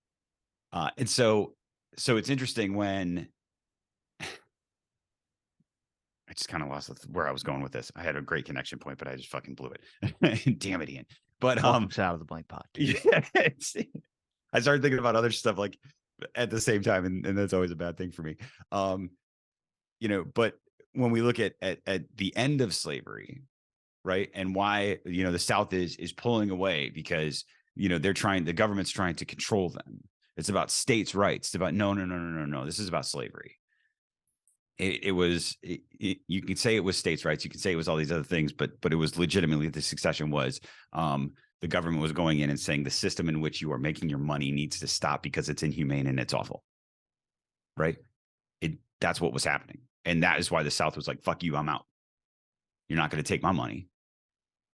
Speaker 3: And so it's interesting when I just kind of lost where I was going with this. I had a great connection point, but I just fucking blew it. Damn it, Ian. But
Speaker 2: Welcome to Out of the Blank Pot.
Speaker 3: Yeah, I started thinking about other stuff like at the same time, and that's always a bad thing for me. But when we look at the end of slavery, right, and why the South is pulling away because the government's trying to control them. It's about states' rights. It's about no. This is about slavery. You can say it was states' rights. You can say it was all these other things, but it was legitimately the succession was the government was going in and saying the system in which you are making your money needs to stop because it's inhumane and it's awful. Right? That's what was happening. And that is why the South was like, fuck you, I'm out. You're not going to take my money.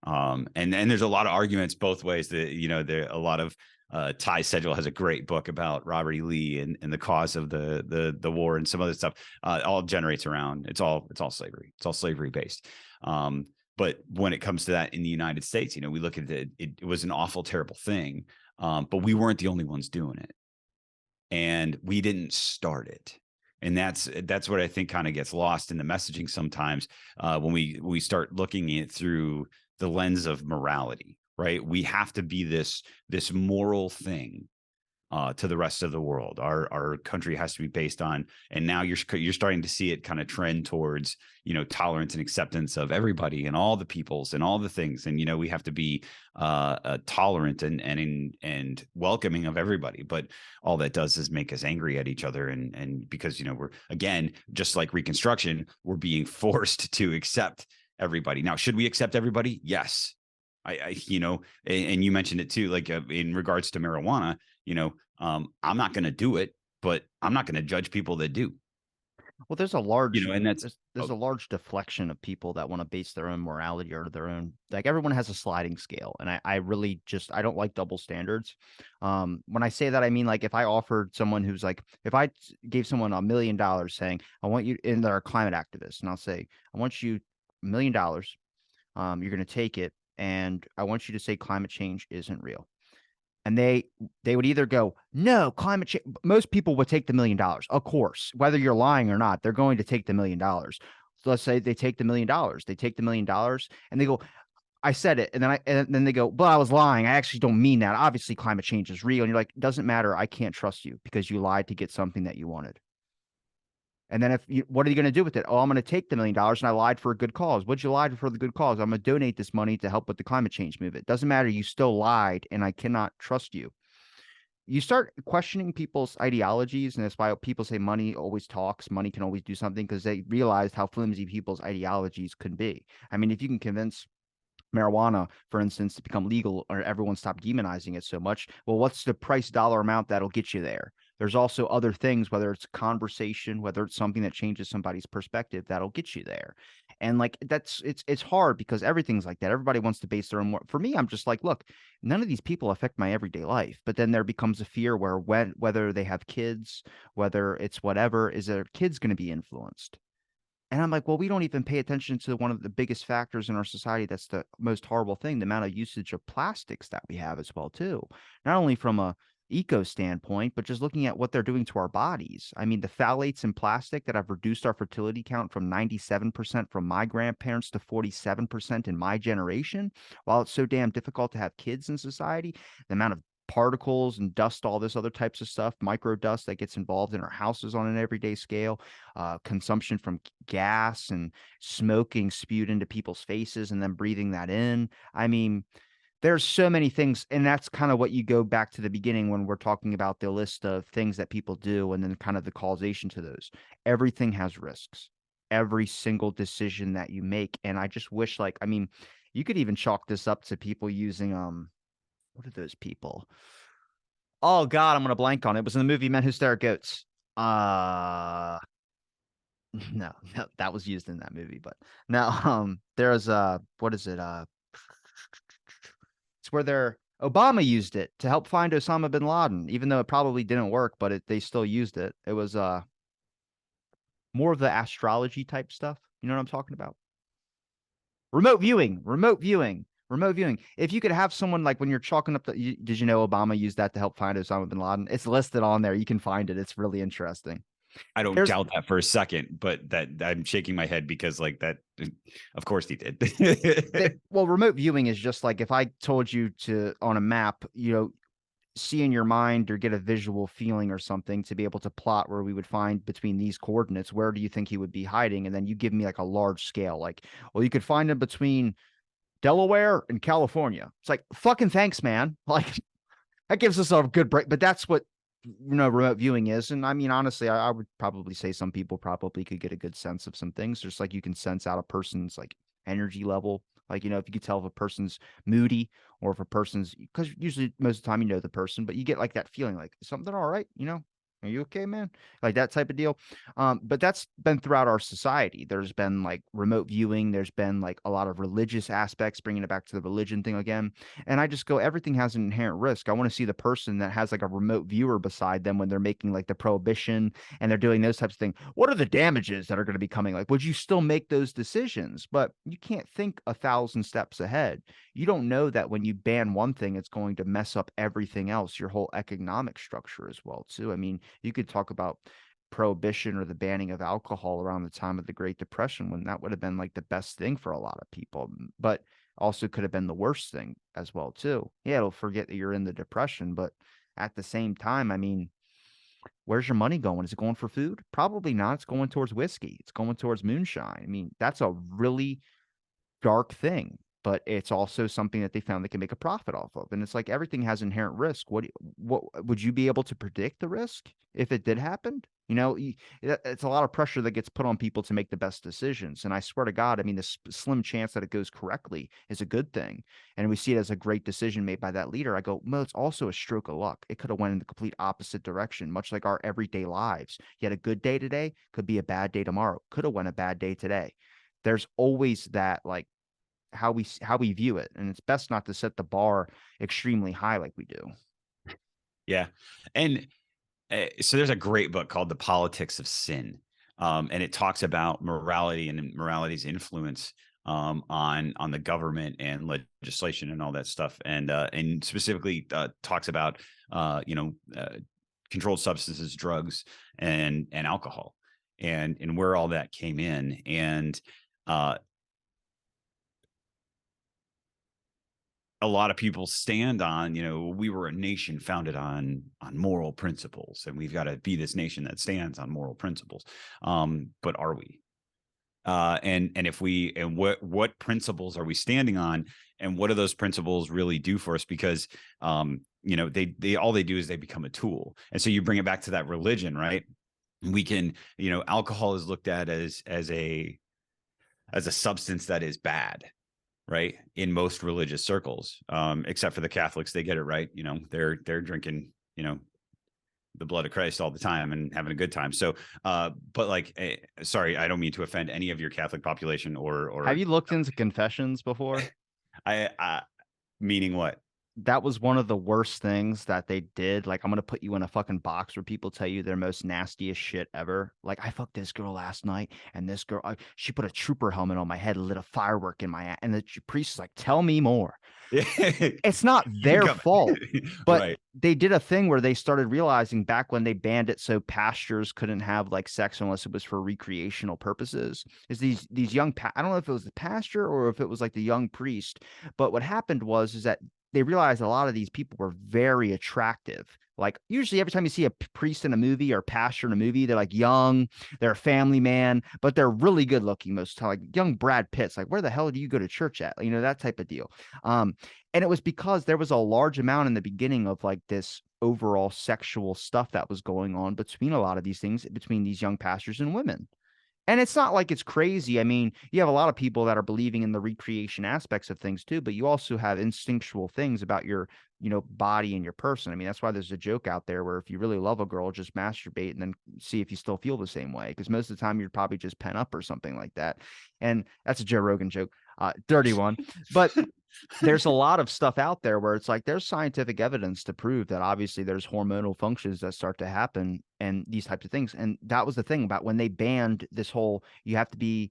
Speaker 3: And there's a lot of arguments both ways that, there a lot of Ty Sedgwill has a great book about Robert E. Lee and the cause of the war and some other stuff. All generates around. It's all slavery. It's all slavery based. But when it comes to that in the United States, we look at it was an awful, terrible thing. But we weren't the only ones doing it, and we didn't start it. And that's what I think kind of gets lost in the messaging sometimes, when we start looking at it through the lens of morality, right? We have to be this moral thing, to the rest of the world. Our country has to be based on, and now you're starting to see it kind of trend towards, tolerance and acceptance of everybody and all the peoples and all the things. And we have to be tolerant and welcoming of everybody. But all that does is make us angry at each other, and because we're, again, just like Reconstruction, we're being forced to accept everybody. Now, should we accept everybody? Yes. And you mentioned it too, like, in regards to marijuana, I'm not going to do it, but I'm not going to judge people that do,
Speaker 2: Well, there's a large
Speaker 3: and that's,
Speaker 2: there's
Speaker 3: oh,
Speaker 2: a large deflection of people that want to base their own morality or their own, like, everyone has a sliding scale, and I really just, I don't like double standards. When I say that, I mean, like, if I offered someone who's like, if I gave someone $1 million saying, I want you, and they're a climate activist, and I'll say, I want you $1 million, you're going to take it, and I want you to say climate change isn't real. And they would either go, no, climate change. Most people would take the $1 million, of course, whether you're lying or not. They're going to take the $1 million. So let's say they take the $1 million. They take the $1 million, and they go, I said it, and then they go, but I was lying. I actually don't mean that. Obviously, climate change is real. And you're like, doesn't matter. I can't trust you because you lied to get something that you wanted. And then what are you going to do with it? Oh, I'm going to take the $1 million, and I lied for a good cause. What'd you lie for the good cause? I'm going to donate this money to help with the climate change movement. Doesn't matter. You still lied, and I cannot trust you. You start questioning people's ideologies, and that's why people say money always talks. Money can always do something, because they realized how flimsy people's ideologies could be. I mean, if you can convince marijuana, for instance, to become legal, or everyone stop demonizing it so much, well, what's the price dollar amount that'll get you there? There's also other things, whether it's conversation, whether it's something that changes somebody's perspective, that'll get you there. And like, it's hard because everything's like that. Everybody wants to base their own. For me, I'm just like, look, none of these people affect my everyday life. But then there becomes a fear where, whether they have kids, whether it's whatever, is their kids going to be influenced? And I'm like, well, we don't even pay attention to one of the biggest factors in our society. That's the most horrible thing, the amount of usage of plastics that we have as well, too. Not only from a eco standpoint, but just looking at what they're doing to our bodies. I mean, the phthalates in plastic that have reduced our fertility count from 97% from my grandparents to 47% in my generation. While it's so damn difficult to have kids in society, the amount of particles and dust, all this other types of stuff, micro dust that gets involved in our houses on an everyday scale, consumption from gas and smoking spewed into people's faces and then breathing that in. I mean, there's so many things, and that's kind of what you go back to the beginning when we're talking about the list of things that people do and then kind of the causation to those. Everything has risks. Every single decision that you make. And I just wish, like, I mean, you could even chalk this up to people using what are those people? Oh God, I'm gonna blank on it. It was in the movie Men Who Stare at Goats. Uh no, no, that was used in that movie, but now there's what is it? It's where Obama used it to help find Osama bin Laden, even though it probably didn't work, but they still used it. It was more of the astrology type stuff. You know what I'm talking about? Remote viewing, remote viewing, remote viewing. If you could have someone, like, when you're chalking up did you know Obama used that to help find Osama bin Laden? It's listed on there. You can find it. It's really interesting.
Speaker 3: I don't
Speaker 2: There's
Speaker 3: doubt that for a second, but that I'm shaking my head because, like, that, of course he did.
Speaker 2: well, remote viewing is just like if I told you to, on a map, see in your mind or get a visual feeling or something to be able to plot where we would find between these coordinates, where do you think he would be hiding? And then you give me like a large scale, like, well, you could find him between Delaware and California. It's like, fucking thanks, man. Like, that gives us a good break. But that's what, remote viewing is. And I mean, honestly, I would probably say some people probably could get a good sense of some things. Just like you can sense out a person's like energy level. Like, if you could tell if a person's moody or if a person's, because usually most of the time you know the person, but you get like that feeling like, is something all right, Are you okay, man? Like that type of deal. But that's been throughout our society. There's been like remote viewing. There's been like a lot of religious aspects, bringing it back to the religion thing again. And I just go, everything has an inherent risk. I want to see the person that has like a remote viewer beside them when they're making like the prohibition and they're doing those types of things. What are the damages that are going to be coming? Like, would you still make those decisions? But you can't think 1,000 steps ahead. You don't know that when you ban one thing, it's going to mess up everything else, your whole economic structure as well, too. I mean, you could talk about prohibition or the banning of alcohol around the time of the Great Depression when that would have been like the best thing for a lot of people, but also could have been the worst thing as well, too. Yeah, it'll forget that you're in the depression, but at the same time, I mean, where's your money going? Is it going for food? Probably not. It's going towards whiskey. It's going towards moonshine. I mean, that's a really dark thing, but it's also something that they found they can make a profit off of. And it's like everything has inherent risk. What would you be able to predict the risk if it did happen? You know, it's a lot of pressure that gets put on people to make the best decisions. And I swear to God, I mean, the slim chance that it goes correctly is a good thing. And we see it as a great decision made by that leader. I go, well, it's also a stroke of luck. It could have went in the complete opposite direction, much like our everyday lives. You had a good day today, could be a bad day tomorrow. Could have went a bad day today. There's always that like how we view it, and it's best not to set the bar extremely high like we do.
Speaker 3: Yeah. And so there's a great book called The Politics of Sin. And it talks about morality and morality's influence on the government and legislation and all that stuff. And specifically talks about controlled substances, drugs, and alcohol, and where all that came in. And a lot of people stand on, we were a nation founded on moral principles, and we've got to be this nation that stands on moral principles. But are we? And if we, and what principles are we standing on, and what do those principles really do for us? Because they all they do is they become a tool. And so you bring it back to that religion, right? We can, alcohol is looked at as a substance that is bad, right, in most religious circles, except for the Catholics. They get it right. They're drinking the blood of Christ all the time and having a good time. So but like sorry, I don't mean to offend any of your Catholic population
Speaker 2: Have
Speaker 3: or
Speaker 2: you looked into confessions before?
Speaker 3: I meaning what?
Speaker 2: That was one of the worst things that they did. Like, I'm gonna put you in a fucking box where people tell you their most nastiest shit ever. Like, I fucked this girl last night, and this girl, she put a trooper helmet on my head, and lit a firework in my ass. And the priest is like, "Tell me more." It's not
Speaker 3: You can
Speaker 2: their
Speaker 3: come.
Speaker 2: fault, but
Speaker 3: Right.
Speaker 2: they did a thing where they started realizing back when they banned it so pastors couldn't have like sex unless it was for recreational purposes, is these young I don't know if it was the pastor or if it was like the young priest, but what happened was is that they realized a lot of these people were very attractive. Like usually every time you see a priest in a movie or a pastor in a movie, they're like young, they're a family man, but they're really good looking most of the time. Like young Brad Pitt's like, where the hell do you go to church at? That type of deal. And it was because there was a large amount in the beginning of like this overall sexual stuff that was going on between a lot of these things, between these young pastors and women. And it's not like it's crazy. I mean, you have a lot of people that are believing in the recreation aspects of things too, but you also have instinctual things about your, body and your person. I mean, that's why there's a joke out there where if you really love a girl, just masturbate and then see if you still feel the same way. Because most of the time you're probably just pent up or something like that. And that's a Joe Rogan joke, dirty one. But there's a lot of stuff out there where it's like there's scientific evidence to prove that obviously there's hormonal functions that start to happen and these types of things. And that was the thing about when they banned this whole you have to be,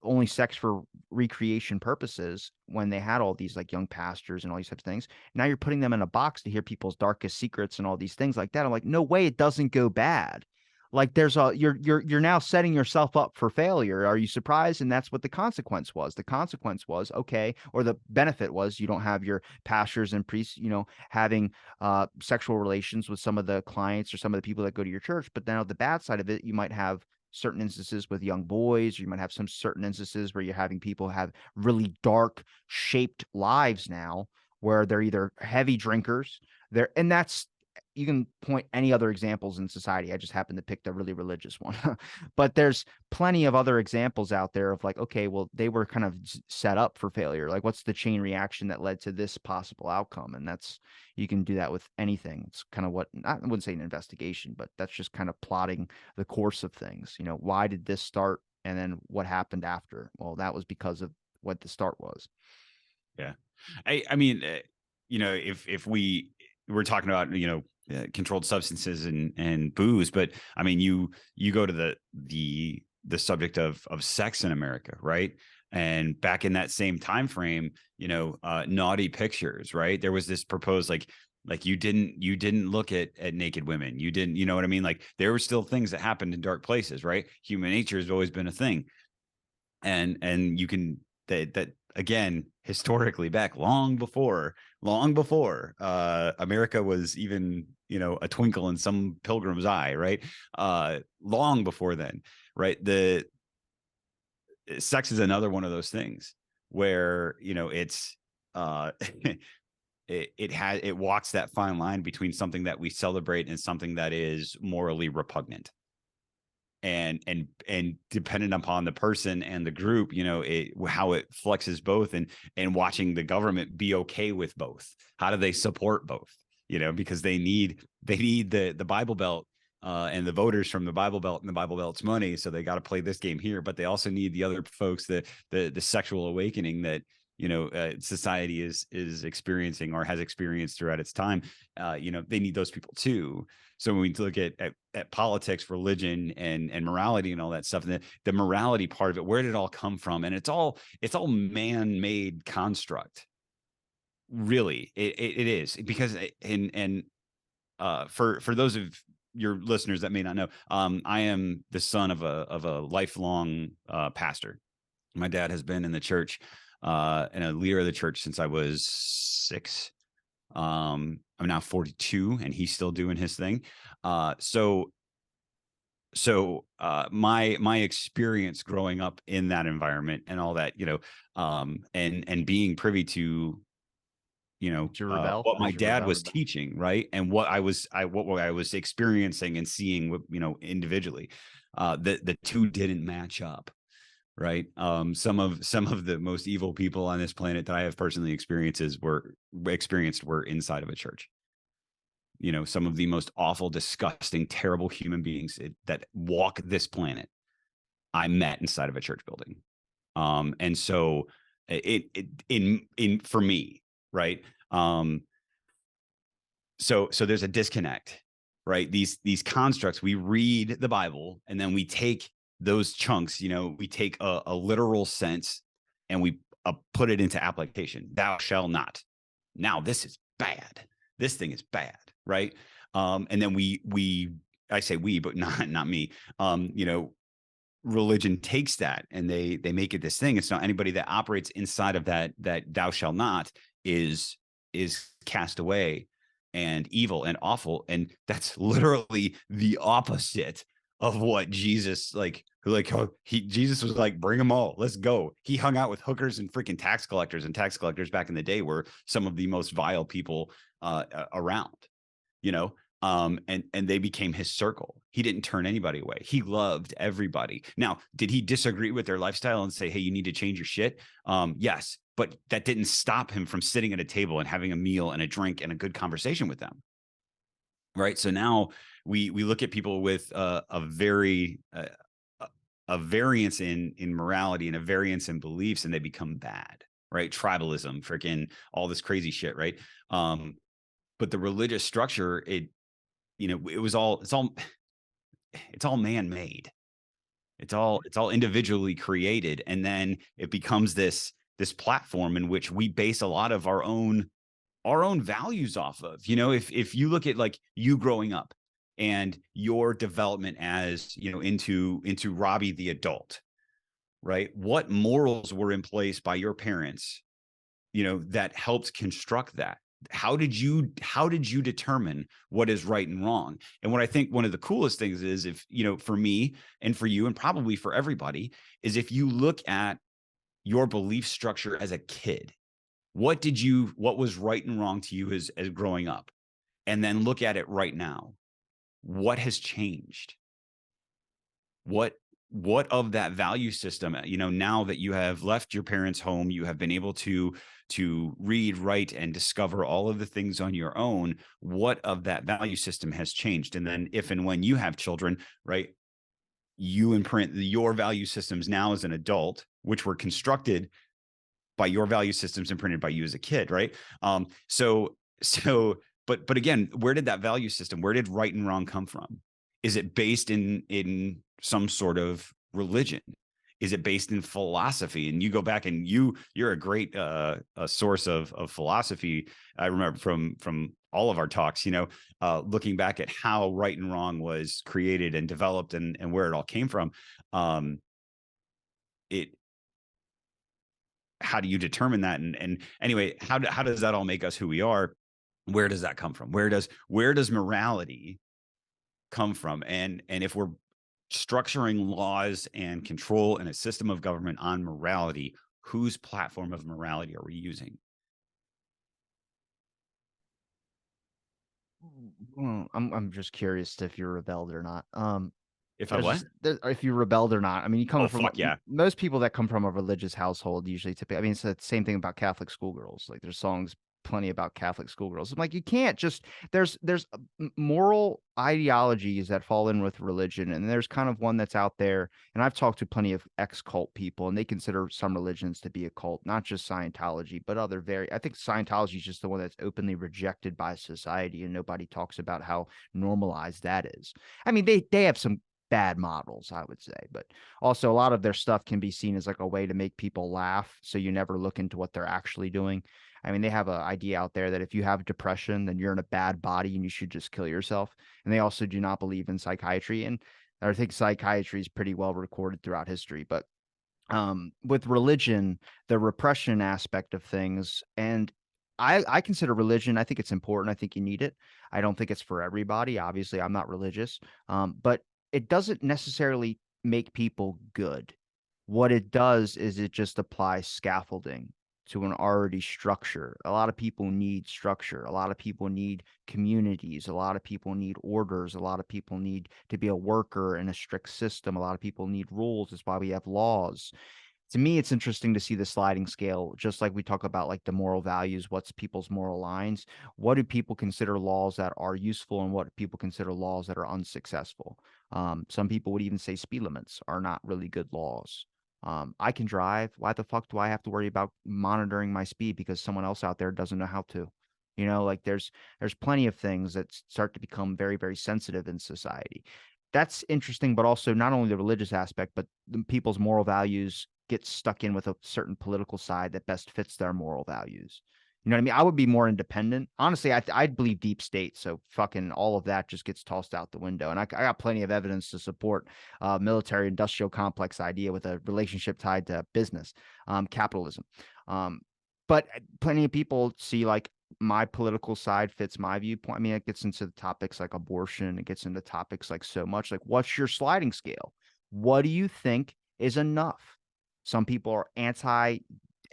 Speaker 2: only sex for recreation purposes when they had all these like young pastors and all these types of things. Now you're putting them in a box to hear people's darkest secrets and all these things like that. I'm like, no way, it doesn't go bad. Like you're now setting yourself up for failure. Are you surprised? And that's what the consequence was. The consequence was okay, or the benefit was you don't have your pastors and priests, having sexual relations with some of the clients or some of the people that go to your church. But now the bad side of it, you might have certain instances with young boys, or you might have some certain instances where you're having people have really dark shaped lives now, where they're either heavy drinkers, and that's you can point any other examples in society. I just happen to pick the really religious one. But there's plenty of other examples out there of like, okay, well, they were kind of set up for failure. Like, what's the chain reaction that led to this possible outcome? And that's, you can do that with anything. It's kind of what, I wouldn't say an investigation, but that's just kind of plotting the course of things. You know, why did this start? And then what happened after? Well, that was because of what the start was.
Speaker 3: Yeah. I mean, if we're talking about, controlled substances and booze, but I mean, you go to the subject of sex in America, right? And back in that same time frame, naughty pictures, right? There was this proposed like you didn't look at naked women. You didn't, you know what I mean? Like there were still things that happened in dark places, right? Human nature has always been a thing. And you can that again historically back long before America was even a twinkle in some pilgrim's eye, right? Long before then, right? The sex is another one of those things where it's it walks that fine line between something that we celebrate and something that is morally repugnant. And dependent upon the person and the group, how it flexes both, and watching the government be okay with both. How do they support both? Because they need the Bible Belt and the voters from the Bible Belt and the Bible Belt's money, so they got to play this game here. But they also need the other folks, the sexual awakening that society is experiencing or has experienced throughout its time. They need those people too. So when we look at politics, religion, and morality and all that stuff, and the morality part of it, where did it all come from? And it's all man-made construct. Really, it is, because for those of your listeners that may not know, I am the son of a lifelong pastor. My dad has been in the church and a leader of the church since I was 6. I'm now 42 and he's still doing his thing. So my experience growing up in that environment and all that, and being privy to,
Speaker 2: Did you rebel?
Speaker 3: what my
Speaker 2: Did you
Speaker 3: dad
Speaker 2: rebel?
Speaker 3: was teaching, right? And what I was experiencing and seeing with, individually, the two didn't match up. Right. Some of the most evil people on this planet that I have personally experienced were inside of a church. Some of the most awful, disgusting, terrible human beings that walk this planet, I met inside of a church building. And so in for me, right. So there's a disconnect, right? These constructs, we read the Bible and then we take those chunks, we take a literal sense and we put it into application. Thou shalt not. Now this is bad. This thing is bad, right? And then I say we, but not me. Religion takes that and they make it this thing. It's not anybody that operates inside of that thou shalt not is cast away and evil and awful. And that's literally the opposite of what Jesus Jesus was like, bring them all, let's go. He hung out with hookers and freaking tax collectors, and tax collectors back in the day were some of the most vile people around, and they became his circle. He didn't turn anybody away. He loved everybody. Now, did he disagree with their lifestyle and say, hey, you need to change your shit? Yes, but that didn't stop him from sitting at a table and having a meal and a drink and a good conversation with them. Right. So now we look at people with a variance in morality and a variance in beliefs, and they become bad. Right. Tribalism, freaking all this crazy shit. Right. But the religious structure, it's all man-made. It's all individually created. And then it becomes this platform in which we base a lot of our own values off of. If you look at like you growing up and your development as, into Robbie the adult, right? What morals were in place by your parents, that helped construct that? How did you determine what is right and wrong? And what I think one of the coolest things is, if, for me and for you and probably for everybody, is if you look at your belief structure as a kid, what was right and wrong to you as growing up? and then look at it right now. What has changed? What of that value system, now that you have left your parents' home, you have been able to read, write, and discover all of the things on your own, what of that value system has changed? And then if and when you have children, right, you imprint your value systems now as an adult, which were constructed by your value systems imprinted by you as a kid, right? But again, where did that value system, where did right and wrong come from? Is it based in some sort of religion? Is it based in philosophy? And you go back and you're a great a source of philosophy. I remember from all of our talks, looking back at how right and wrong was created and developed and where it all came from. It How do you determine that? And anyway, how does that all make us who we are? Where does that come from? Where does morality come from? And if we're structuring laws and control and a system of government on morality, whose platform of morality are we using?
Speaker 2: Well, I'm just curious if you rebelled or not.
Speaker 3: If I what?
Speaker 2: If you rebelled or not. I mean, you come
Speaker 3: Oh,
Speaker 2: from
Speaker 3: fuck yeah.
Speaker 2: most people that come from a religious household usually typically. I mean, it's the same thing about Catholic schoolgirls. Like there's songs plenty about Catholic schoolgirls. I'm like, you can't just there's moral ideologies that fall in with religion, and there's kind of one that's out there. And I've talked to plenty of ex-cult people, and they consider some religions to be a cult, not just Scientology, but other very. I think Scientology is just the one that's openly rejected by society, and nobody talks about how normalized that is. I mean, they have some bad models, I would say, but also a lot of their stuff can be seen as like a way to make people laugh, so you never look into what they're actually doing. I mean, they have an idea out there that if you have depression, then you're in a bad body and you should just kill yourself. And they also do not believe in psychiatry. And I think psychiatry is pretty well recorded throughout history. But with religion, the repression aspect of things, and I consider religion, I think it's important. I think you need it. I don't think it's for everybody. Obviously, I'm not religious. But it doesn't necessarily make people good. What it does is it just applies scaffolding to an already structure. A lot of people need structure. A lot of people need communities. A lot of people need orders. A lot of people need to be a worker in a strict system. A lot of people need rules. That's why we have laws. To me, it's interesting to see the sliding scale, just like we talk about like the moral values, what's people's moral lines. What do people consider laws that are useful and what do people consider laws that are unsuccessful? Some people would even say speed limits are not really good laws. I can drive. Why the fuck do I have to worry about monitoring my speed because someone else out there doesn't know how to? Like there's plenty of things that start to become very, very sensitive in society. That's interesting, but also not only the religious aspect, but the people's moral values get stuck in with a certain political side that best fits their moral values. You know what I mean? I would be more independent. Honestly, I'd believe deep state. So fucking all of that just gets tossed out the window. And I got plenty of evidence to support military industrial complex idea with a relationship tied to business, capitalism. But plenty of people see like my political side fits my viewpoint. I mean, it gets into the topics like abortion. It gets into topics like so much like what's your sliding scale? What do you think is enough? Some people are anti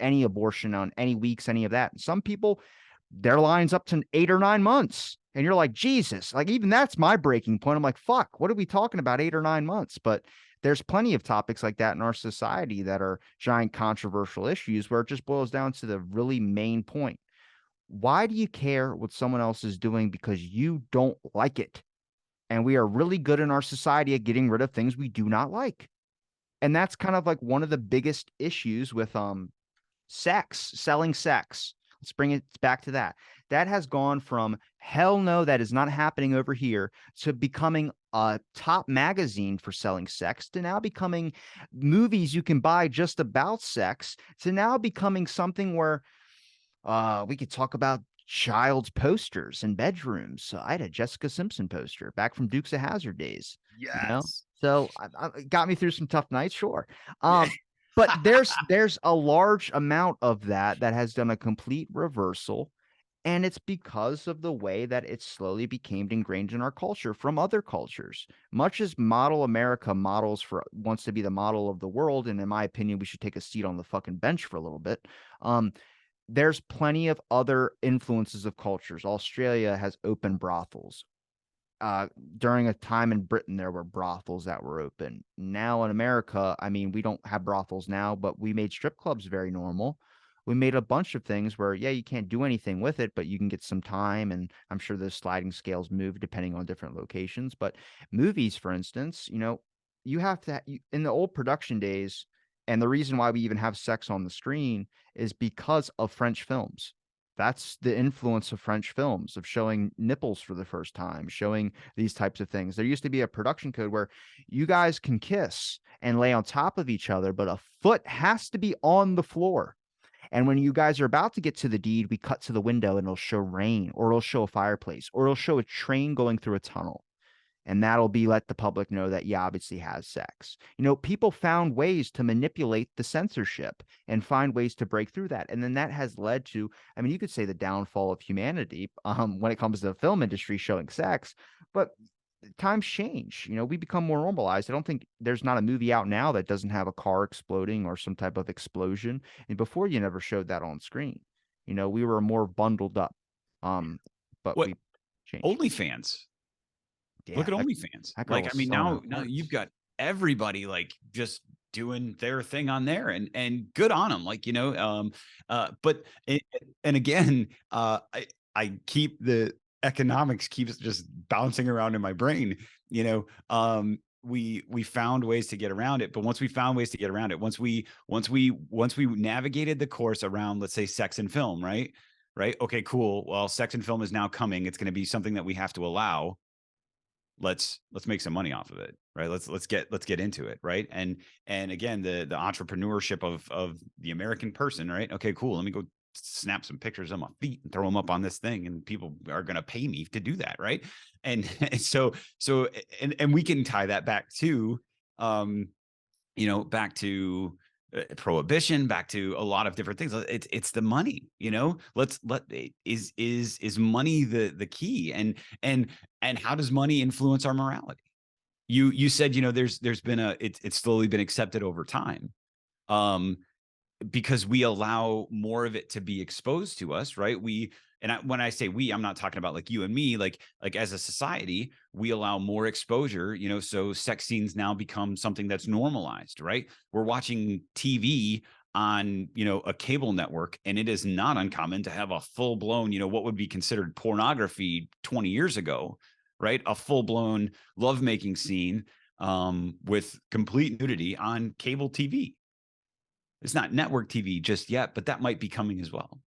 Speaker 2: any abortion on any weeks, any of that. Some people, their line's up to 8 or 9 months. And you're like, Jesus, like even that's my breaking point. I'm like, fuck, what are we talking about 8 or 9 months? But there's plenty of topics like that in our society that are giant controversial issues where it just boils down to the really main point. Why do you care what someone else is doing because you don't like it? And we are really good in our society at getting rid of things we do not like. And that's kind of like one of the biggest issues with sex, selling sex. Let's bring it back to that. That has gone from hell no, that is not happening over here to becoming a top magazine for selling sex to now becoming movies you can buy just about sex to now becoming something where we could talk about child's posters in bedrooms. I had a Jessica Simpson poster back from Dukes of Hazzard days, you know.
Speaker 3: Yes.
Speaker 2: So it got me through some tough nights, sure. But there's a large amount of that has done a complete reversal, and it's because of the way that it slowly became ingrained in our culture from other cultures. Much as model America models for wants to be the model of the world, and in my opinion, we should take a seat on the fucking bench for a little bit. there's plenty of other influences of cultures. Australia has open brothels. During a time in Britain, there were brothels that were open. Now in America, I mean, we don't have brothels now, but we made strip clubs very normal. We made a bunch of things where, yeah, you can't do anything with it, but you can get some time. And I'm sure those sliding scales move depending on different locations. But movies, for instance, you have to, in the old production days, and the reason why we even have sex on the screen is because of French films. That's the influence of French films, of showing nipples for the first time, showing these types of things. There used to be a production code where you guys can kiss and lay on top of each other, but a foot has to be on the floor. And when you guys are about to get to the deed, we cut to the window and it'll show rain, or it'll show a fireplace, or it'll show a train going through a tunnel. And that'll be let the public know that he obviously has sex. People found ways to manipulate the censorship and find ways to break through that. And then that has led to, I mean, you could say the downfall of humanity when it comes to the film industry showing sex, but times change. We become more normalized. I don't think there's not a movie out now that doesn't have a car exploding or some type of explosion. And before, you never showed that on screen. We were more bundled up. But
Speaker 3: What
Speaker 2: we changed.
Speaker 3: OnlyFans?
Speaker 2: Yeah,
Speaker 3: Look at OnlyFans.
Speaker 2: that girl
Speaker 3: Like, I
Speaker 2: was
Speaker 3: mean,
Speaker 2: selling
Speaker 3: now
Speaker 2: out
Speaker 3: now you've
Speaker 2: hearts.
Speaker 3: got everybody like just doing their thing on there, and good on them. Like, but and again, I keep the economics keeps just bouncing around in my brain. We found ways to get around it, but once we found ways to get around it, once we navigated the course around, let's say, sex and film, right? Right. Okay, cool. Well, sex and film is now coming. It's going to be something that we have to allow. Let's make some money off of it, right? Let's get into it, right? And again, the entrepreneurship of the American person, right? Okay, cool. Let me go snap some pictures of my feet and throw them up on this thing, and people are going to pay me to do that, right? And, and we can tie that back to um back to prohibition, back to a lot of different things. It's the money. Is money the key? And how does money influence our morality? You said, there's been it's slowly been accepted over time. Um, because we allow more of it to be exposed to us, right? When I say we, I'm not talking about like you and me, like as a society, we allow more exposure, so sex scenes now become something that's normalized, right? We're watching TV on, a cable network, and it is not uncommon to have a full blown, what would be considered pornography 20 years ago, right? A full blown lovemaking scene with complete nudity on cable TV. It's not network TV just yet, but that might be coming as well.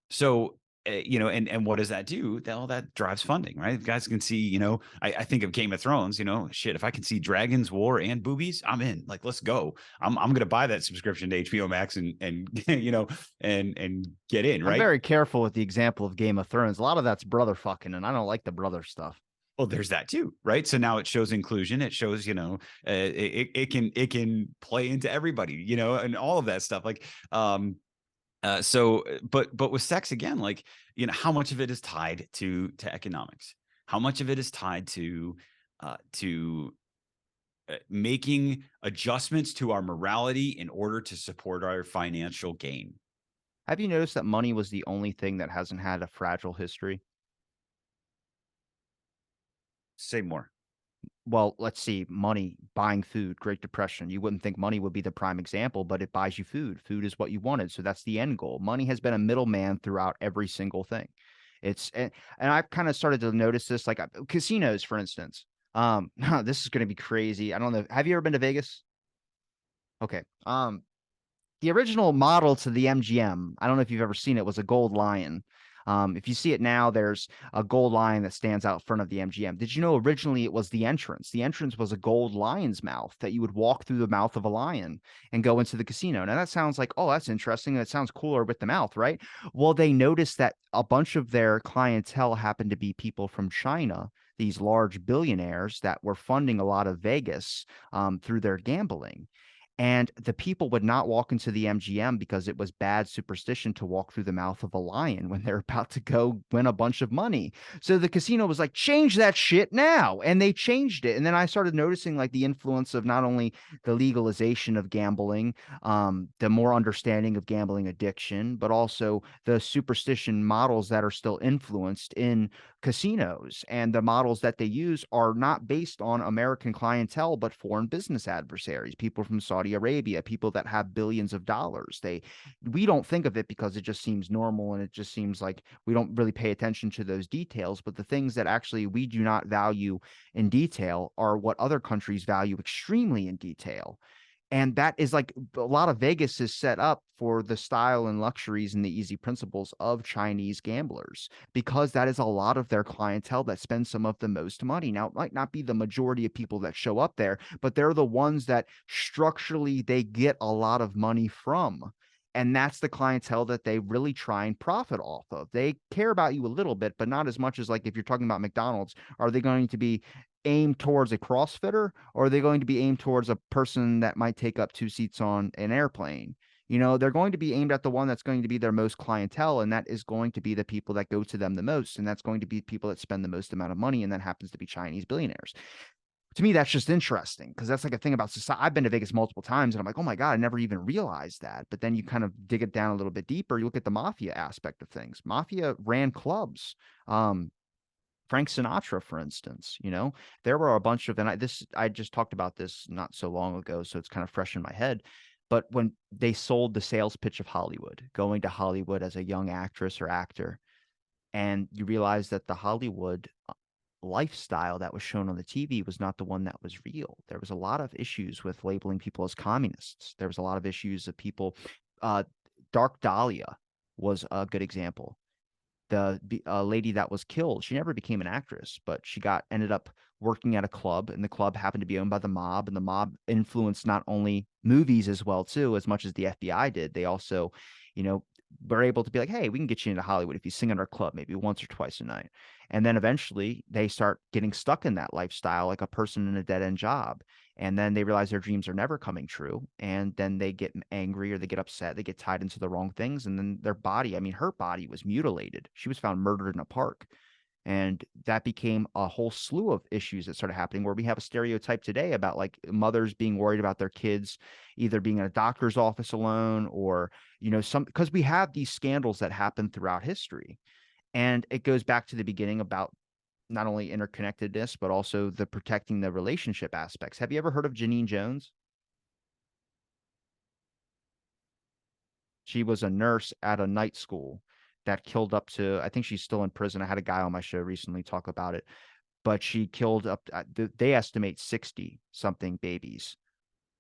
Speaker 3: So, and what does that do? Well, that drives funding, right? If guys can see, I think of Game of Thrones, shit, if I can see dragons, war, and boobies, I'm in. Like, let's go. I'm going to buy that subscription to HBO Max and and get in,
Speaker 2: I'm
Speaker 3: right?
Speaker 2: very careful with the example of Game of Thrones. A lot of that's brother fucking, and I don't like the brother stuff.
Speaker 3: Well, there's that too, right? So now it shows inclusion. It shows, it can play into everybody, and all of that stuff. Like, but with sex again, like, how much of it is tied to economics? How much of it is tied to making adjustments to our morality in order to support our financial gain?
Speaker 2: Have you noticed that money was the only thing that hasn't had a fragile history?
Speaker 3: Say more.
Speaker 2: Well, let's see, money, buying food, Great Depression. You wouldn't think money would be the prime example, but it buys you food. Food is what you wanted. So that's the end goal. Money has been a middleman throughout every single thing. And I've kind of started to notice this, like casinos, for instance. This is going to be crazy. I don't know. Have you ever been to Vegas? Okay. The original model to the MGM, I don't know if you've ever seen it, was a gold lion. If you see it now, there's a gold lion that stands out front of the MGM. Did you know originally it was the entrance? The entrance was a gold lion's mouth that you would walk through the mouth of a lion and go into the casino. Now that sounds like, oh, that's interesting. That sounds cooler with the mouth, right? Well, they noticed that a bunch of their clientele happened to be people from China, these large billionaires that were funding a lot of Vegas through their gambling. And the people would not walk into the MGM because it was bad superstition to walk through the mouth of a lion when they're about to go win a bunch of money. So the casino was like, change that shit now. And they changed it. And then I started noticing like the influence of not only the legalization of gambling, the more understanding of gambling addiction, but also the superstition models that are still influenced in casinos. And the models that they use are not based on American clientele, but foreign business adversaries, people from Saudi Arabia, people that have billions of dollars. We don't think of it because it just seems normal and it just seems like we don't really pay attention to those details. But the things that actually we do not value in detail are what other countries value extremely in detail. And that is like a lot of Vegas is set up for the style and luxuries and the easy principles of Chinese gamblers because that is a lot of their clientele that spends some of the most money. Now, it might not be the majority of people that show up there, but they're the ones that structurally they get a lot of money from. And that's the clientele that they really try and profit off of. They care about you a little bit, but not as much as like if you're talking about McDonald's, are they going to be aimed towards a CrossFitter, or are they going to be aimed towards a person that might take up 2 seats on an airplane? They're going to be aimed at the one that's going to be their most clientele, and that is going to be the people that go to them the most, and that's going to be people that spend the most amount of money, and that happens to be Chinese billionaires. To me, that's just interesting because that's like a thing about society. I've been to Vegas multiple times, and I'm like, oh my God, I never even realized that. But then you kind of dig it down a little bit deeper. You look at the mafia aspect of things. Mafia ran clubs. Frank Sinatra, for instance, there were a bunch of, and I just talked about this not so long ago, so it's kind of fresh in my head. But when they sold the sales pitch of Hollywood, going to Hollywood as a young actress or actor, and you realize that the Hollywood lifestyle that was shown on the TV was not the one that was real. There was a lot of issues with labeling people as communists. There was a lot of issues of people. Uh, Dark Dahlia was a good example. The lady that was killed, she never became an actress, but she ended up working at a club, and the club happened to be owned by the mob, and the mob influenced not only movies as well too, as much as the FBI did. They also, you know, were able to be like, hey, we can get you into Hollywood if you sing at our club maybe once or twice a night. And then eventually they start getting stuck in that lifestyle like a person in a dead end job. And then they realize their dreams are never coming true. And then they get angry or they get upset. They get tied into the wrong things. And then their body, I mean, her body was mutilated. She was found murdered in a park. And that became a whole slew of issues that started happening where we have a stereotype today about like mothers being worried about their kids either being in a doctor's office alone or, because we have these scandals that happen throughout history. And it goes back to the beginning about not only interconnectedness, but also the protecting the relationship aspects. Have you ever heard of Janine Jones? She was a nurse at a night school that killed up to, I think she's still in prison. I had a guy on my show recently talk about it, but she killed they estimate 60 something babies.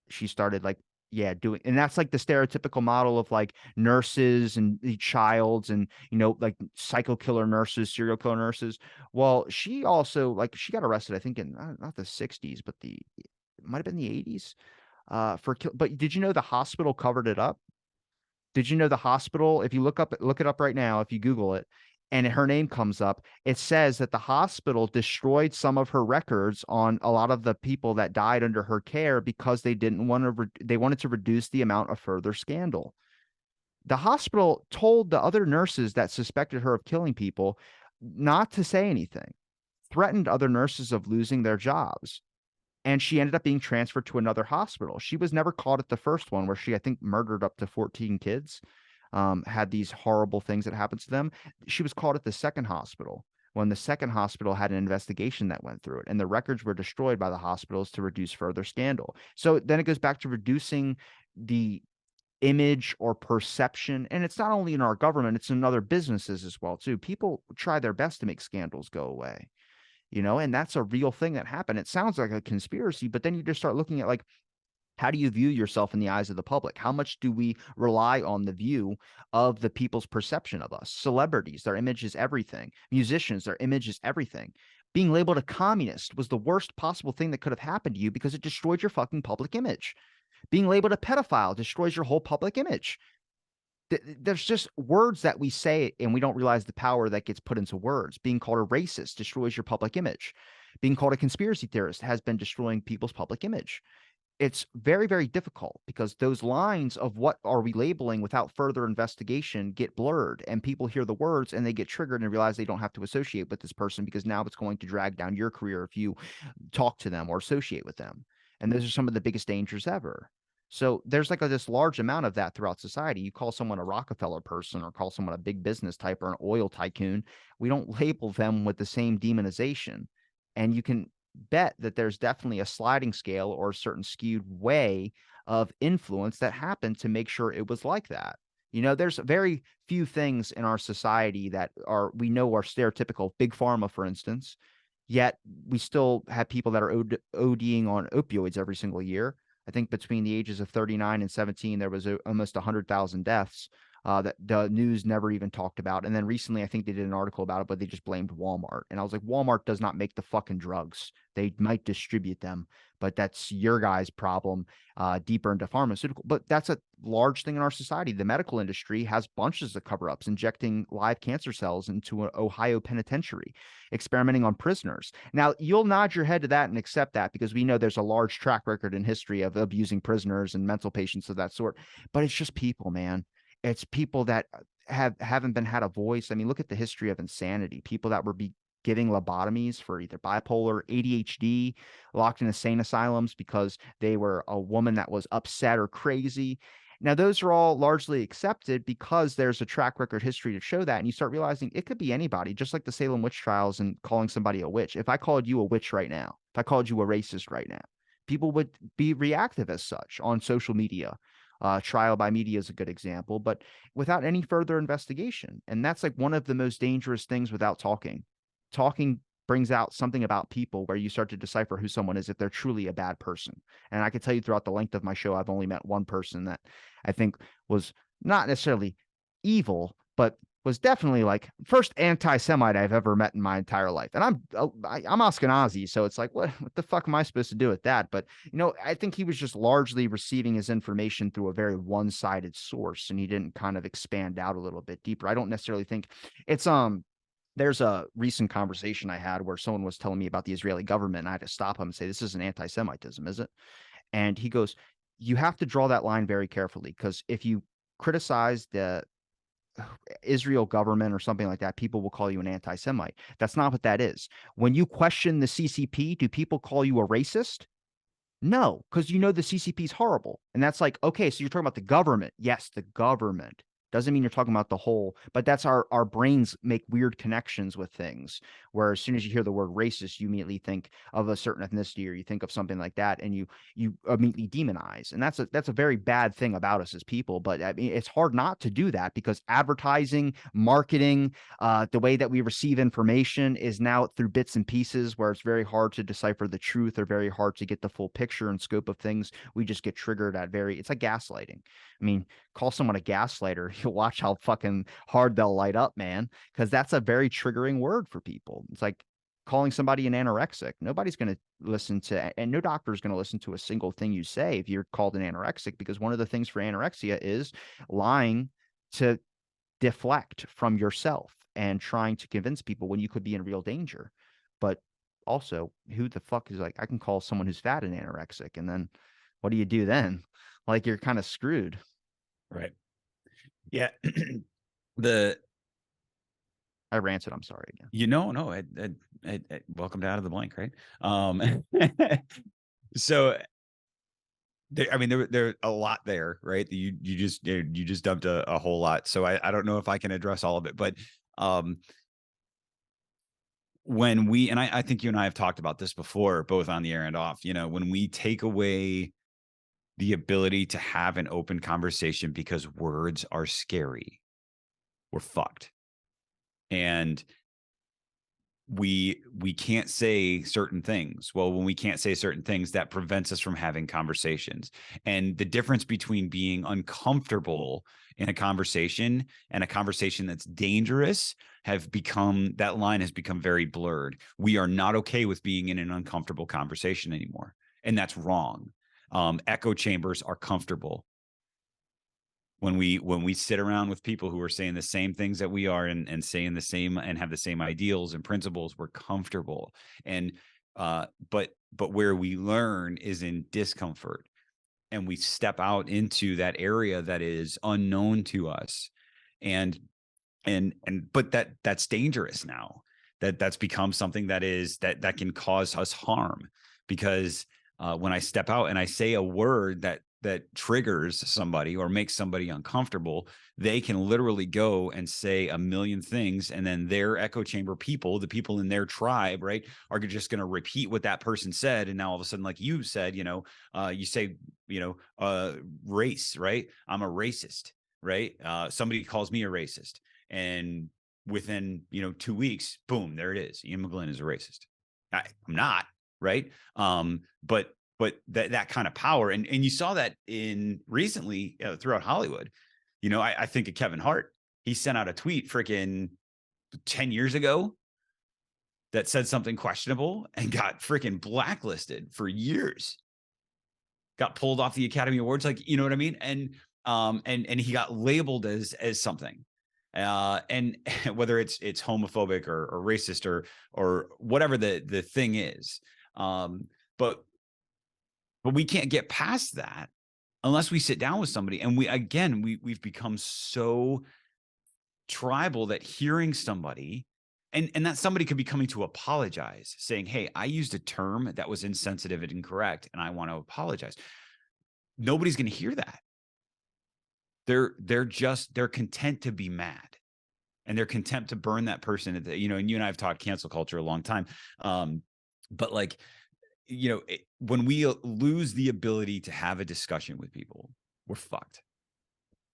Speaker 2: She started like, yeah, doing, and that's like the stereotypical model of like nurses and the childs and, like psycho killer nurses, serial killer nurses. Well, she also like, she got arrested, I think in not the 60s, but it might have been the 80s but did you know the hospital covered it up? Did you know the hospital, if you look it up right now, if you Google it, and her name comes up, it says that the hospital destroyed some of her records on a lot of the people that died under her care because they didn't want to, they wanted to reduce the amount of further scandal. The hospital told the other nurses that suspected her of killing people not to say anything, threatened other nurses of losing their jobs. And she ended up being transferred to another hospital. She was never caught at the first one where she, I think, murdered up to 14 kids, had these horrible things that happened to them. She was caught at the second hospital when the second hospital had an investigation that went through it, and the records were destroyed by the hospitals to reduce further scandal. So then it goes back to reducing the image or perception, and it's not only in our government, it's in other businesses as well too. People try their best to make scandals go away, and that's a real thing that happened. It sounds like a conspiracy, but then you just start looking at like, how do you view yourself in the eyes of the public? How much do we rely on the view of the people's perception of us? Celebrities, their image is everything. Musicians, their image is everything. Being labeled a communist was the worst possible thing that could have happened to you because it destroyed your fucking public image. Being labeled a pedophile destroys your whole public image. There's just words that we say and we don't realize the power that gets put into words. Being called a racist destroys your public image. Being called a conspiracy theorist has been destroying people's public image. it's very, very difficult because those lines of what are we labeling without further investigation get blurred, and people hear the words and they get triggered and realize they don't have to associate with this person because now it's going to drag down your career if you talk to them or associate with them. And those are some of the biggest dangers ever. So there's like this large amount of that throughout society. You call someone a Rockefeller person or call someone a big business type or an oil tycoon. We don't label them with the same demonization. And you can bet that there's definitely a sliding scale or a certain skewed way of influence that happened to make sure it was like that. There's very few things in our society that are we know are stereotypical. Big pharma, for instance, yet we still have people that are ODing on opioids every single year. I think between the ages of 39 and 17, there was almost 100,000 deaths that the news never even talked about. And then recently, I think they did an article about it, but they just blamed Walmart. And I was like, Walmart does not make the fucking drugs. They might distribute them, but that's your guys' problem deeper into pharmaceutical. But that's a large thing in our society. The medical industry has bunches of cover ups, injecting live cancer cells into an Ohio penitentiary, experimenting on prisoners. Now, you'll nod your head to that and accept that because we know there's a large track record in history of abusing prisoners and mental patients of that sort. But it's just people, man. It's people that haven't been had a voice. I mean, look at the history of insanity. People that were giving lobotomies for either bipolar, ADHD, locked in insane asylums because they were a woman that was upset or crazy. Now, those are all largely accepted because there's a track record history to show that. And you start realizing it could be anybody, just like the Salem witch trials and calling somebody a witch. If I called you a witch right now, if I called you a racist right now, people would be reactive as such on social media. Trial by media is a good example, but without any further investigation. And that's like one of the most dangerous things without talking. Talking brings out something about people where you start to decipher who someone is if they're truly a bad person. And I can tell you throughout the length of my show, I've only met one person that I think was not necessarily evil, but was definitely like first anti-Semite I've ever met in my entire life. And I'm Ashkenazi, so it's like, what the fuck am I supposed to do with that? But I think he was just largely receiving his information through a very one-sided source, and he didn't kind of expand out a little bit deeper. I don't necessarily think it's there's a recent conversation I had where someone was telling me about the Israeli government, and I had to stop him and say, this isn't anti-Semitism, is it? And he goes, you have to draw that line very carefully because if you criticize the Israel government or something like that, people will call you an anti-Semite. That's not what that is. When you question the CCP, do people call you a racist? No, because the CCP is horrible. And that's like, okay, so you're talking about the government. Yes, the government. Doesn't mean you're talking about the whole, but that's our brains make weird connections with things where as soon as you hear the word racist, you immediately think of a certain ethnicity or you think of something like that and you immediately demonize. And that's a very bad thing about us as people. But I mean, it's hard not to do that because advertising, marketing, the way that we receive information is now through bits and pieces where it's very hard to decipher the truth or very hard to get the full picture and scope of things. We just get triggered at it's like gaslighting. I mean, call someone a gaslighter, you'll watch how fucking hard they'll light up, man, because that's a very triggering word for people. It's like calling somebody an anorexic. Nobody's going to listen to, and no doctor is going to listen to a single thing you say if you're called an anorexic, because one of the things for anorexia is lying to deflect from yourself and trying to convince people when you could be in real danger. But also, who the fuck is like, I can call someone who's fat an anorexic, and then what do you do then? Like, you're kind of screwed.
Speaker 3: Right. Yeah. the
Speaker 2: I ranted. I'm sorry again.
Speaker 3: No, welcome to Out of the Blank, right? So I mean, there a lot there, right? You just dumped a whole lot. So I don't know if I can address all of it, but when we, and I think you and I have talked about this before, both on the air and off, when we take away the ability to have an open conversation because words are scary, we're fucked. And we can't say certain things. Well, when we can't say certain things, that prevents us from having conversations. And the difference between being uncomfortable in a conversation and a conversation that's dangerous that line has become very blurred. We are not okay with being in an uncomfortable conversation anymore. And that's wrong. Echo chambers are comfortable. When we sit around with people who are saying the same things that we are and saying the same and have the same ideals and principles, we're comfortable. And but where we learn is in discomfort. and we step out into that area that is unknown to us, and but that's dangerous now. That's become something that can cause us harm, because when I step out and I say a word that triggers somebody or makes somebody uncomfortable, they can literally go and say a million things, and then their echo chamber people, the people in their tribe, right, are just going to repeat what that person said. And now all of a sudden, like you said, you say, race, right? I'm a racist, right? Somebody calls me a racist, and within 2 weeks, boom, there it is. Ian McGlynn is a racist. I'm not, right? But that kind of power, and you saw that in recently throughout Hollywood. I think of Kevin Hart. He sent out a tweet freaking 10 years ago that said something questionable and got freaking blacklisted for years. Got pulled off the Academy Awards, like, you know what I mean? And he got labeled as something. And whether it's homophobic or racist or whatever the thing is. But we can't get past that unless we sit down with somebody. And we've become so tribal that hearing somebody, and that somebody could be coming to apologize, saying, hey, I used a term that was insensitive and incorrect, and I want to apologize. Nobody's going to hear that. They're content to be mad, and they're content to burn that person and you and I have talked cancel culture a long time. But like, when we lose the ability to have a discussion with people, we're fucked.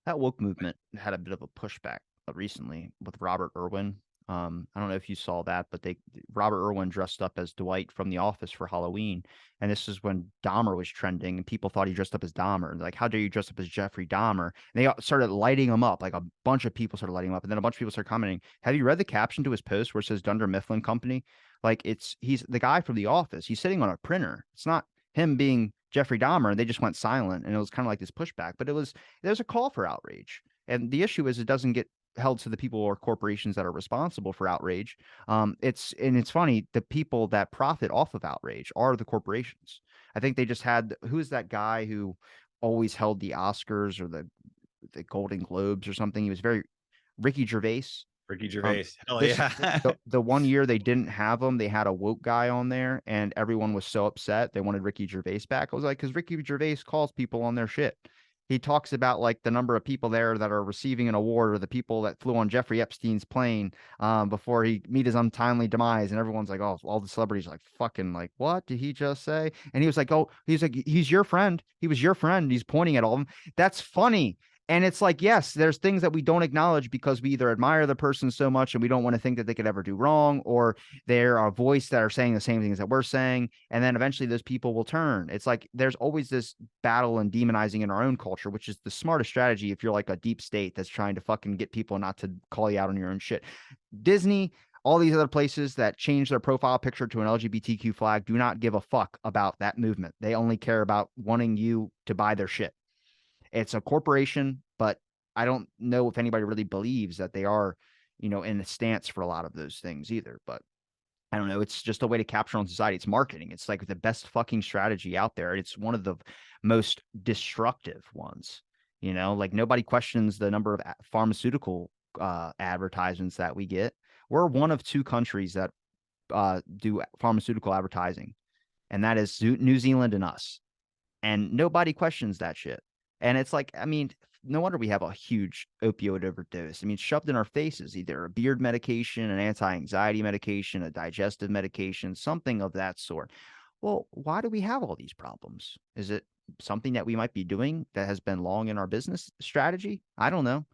Speaker 2: That woke movement had a bit of a pushback recently with Robert Irwin. I don't know if you saw that, but Robert Irwin dressed up as Dwight from The Office for Halloween, and this is when Dahmer was trending, and people thought he dressed up as Dahmer. And like, how dare you dress up as Jeffrey Dahmer? And they started lighting him up, like a bunch of people started lighting him up, and then a bunch of people started commenting. Have you read the caption to his post where it says Dunder Mifflin Company? Like, he's the guy from The Office. He's sitting on a printer. It's not him being Jeffrey Dahmer, and they just went silent, and it was kind of like this pushback. But there's a call for outrage, and the issue is it doesn't get held to the people or corporations that are responsible for outrage. It's funny, the people that profit off of outrage are the corporations. I think they just had, who's that guy who always held the Oscars or the Golden Globes or something? He was Ricky Gervais.
Speaker 3: Ricky Gervais. Hell
Speaker 2: This
Speaker 3: yeah.
Speaker 2: the one year they didn't have him, they had a woke guy on there, and everyone was so upset they wanted Ricky Gervais back. I was like, because Ricky Gervais calls people on their shit. He talks about like the number of people there that are receiving an award, or the people that flew on Jeffrey Epstein's plane before he meet his untimely demise, and everyone's like, oh, all the celebrities are like, fucking, like, what did he just say? And he was like, oh, he's like, he's your friend. He was your friend. He's pointing at all of them. That's funny. And it's like, yes, there's things that we don't acknowledge because we either admire the person so much and we don't want to think that they could ever do wrong, or they're a voice that are saying the same things that we're saying. And then eventually those people will turn. It's like there's always this battle and demonizing in our own culture, which is the smartest strategy if you're like a deep state that's trying to fucking get people not to call you out on your own shit. Disney, all these other places that change their profile picture to an LGBTQ flag do not give a fuck about that movement. They only care about wanting you to buy their shit. It's a corporation, but I don't know if anybody really believes that they are, in a stance for a lot of those things either. But I don't know. It's just a way to capture on society. It's marketing. It's like the best fucking strategy out there. It's one of the most destructive ones. Like nobody questions the number of pharmaceutical advertisements that we get. We're one of two countries that do pharmaceutical advertising, and that is New Zealand and us. And nobody questions that shit. And it's like, I mean, no wonder we have a huge opioid overdose. I mean, shoved in our faces, either a beard medication, an anti-anxiety medication, a digestive medication, something of that sort. Well, why do we have all these problems? Is it something that we might be doing that has been long in our business strategy? I don't know.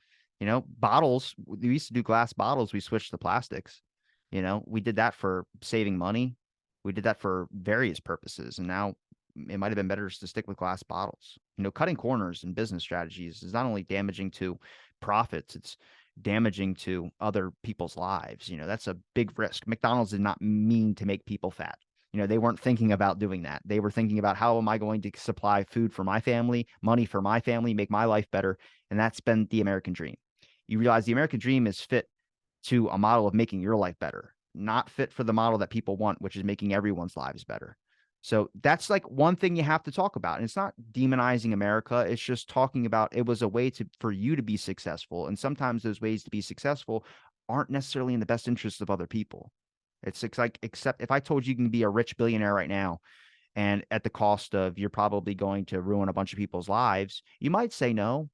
Speaker 2: Bottles, we used to do glass bottles. We switched to plastics. We did that for saving money. We did that for various purposes. And now it might have been better just to stick with glass bottles. Cutting corners in business strategies is not only damaging to profits, it's damaging to other people's lives. That's a big risk. McDonald's did not mean to make people fat. They weren't thinking about doing that. They were thinking about, how am I going to supply food for my family, money for my family, make my life better? And that's been the American dream. You realize the American dream is fit to a model of making your life better, not fit for the model that people want, which is making everyone's lives better. So that's like one thing you have to talk about. And it's not demonizing America. It's just talking about it was a way for you to be successful. And sometimes those ways to be successful aren't necessarily in the best interest of other people. It's like, except if I told you can be a rich billionaire right now, and at the cost of you're probably going to ruin a bunch of people's lives, you might say no.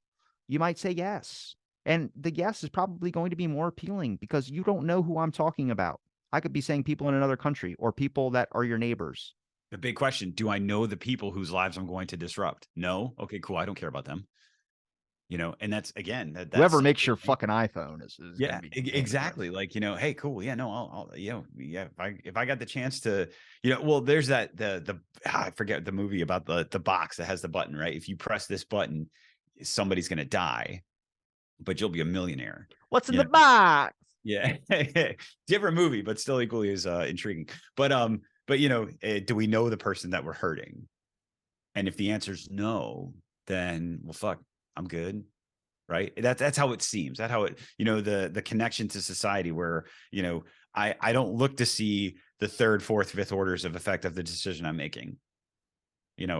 Speaker 2: You might say yes. And the yes is probably going to be more appealing because you don't know who I'm talking about. I could be saying people in another country or people that are your neighbors.
Speaker 3: The big question, do I know the people whose lives I'm going to disrupt? No. Okay, cool. I don't care about them. And that's again, that's
Speaker 2: Whoever makes your fucking iPhone is going
Speaker 3: yeah,
Speaker 2: to be
Speaker 3: exactly. Like, hey, cool. Yeah, no, yeah, if I got the chance to, well, there's I forget the movie about the box that has the button, right? If you press this button, somebody's going to die, but you'll be a millionaire.
Speaker 2: What's in the box?
Speaker 3: Yeah. Different movie, but still equally as intriguing. But do we know the person that we're hurting? And if the answer is no, then well, fuck, I'm good. Right. That's how it seems. That's how it, the connection to society where, I don't look to see the third, fourth, fifth orders of effect of the decision I'm making.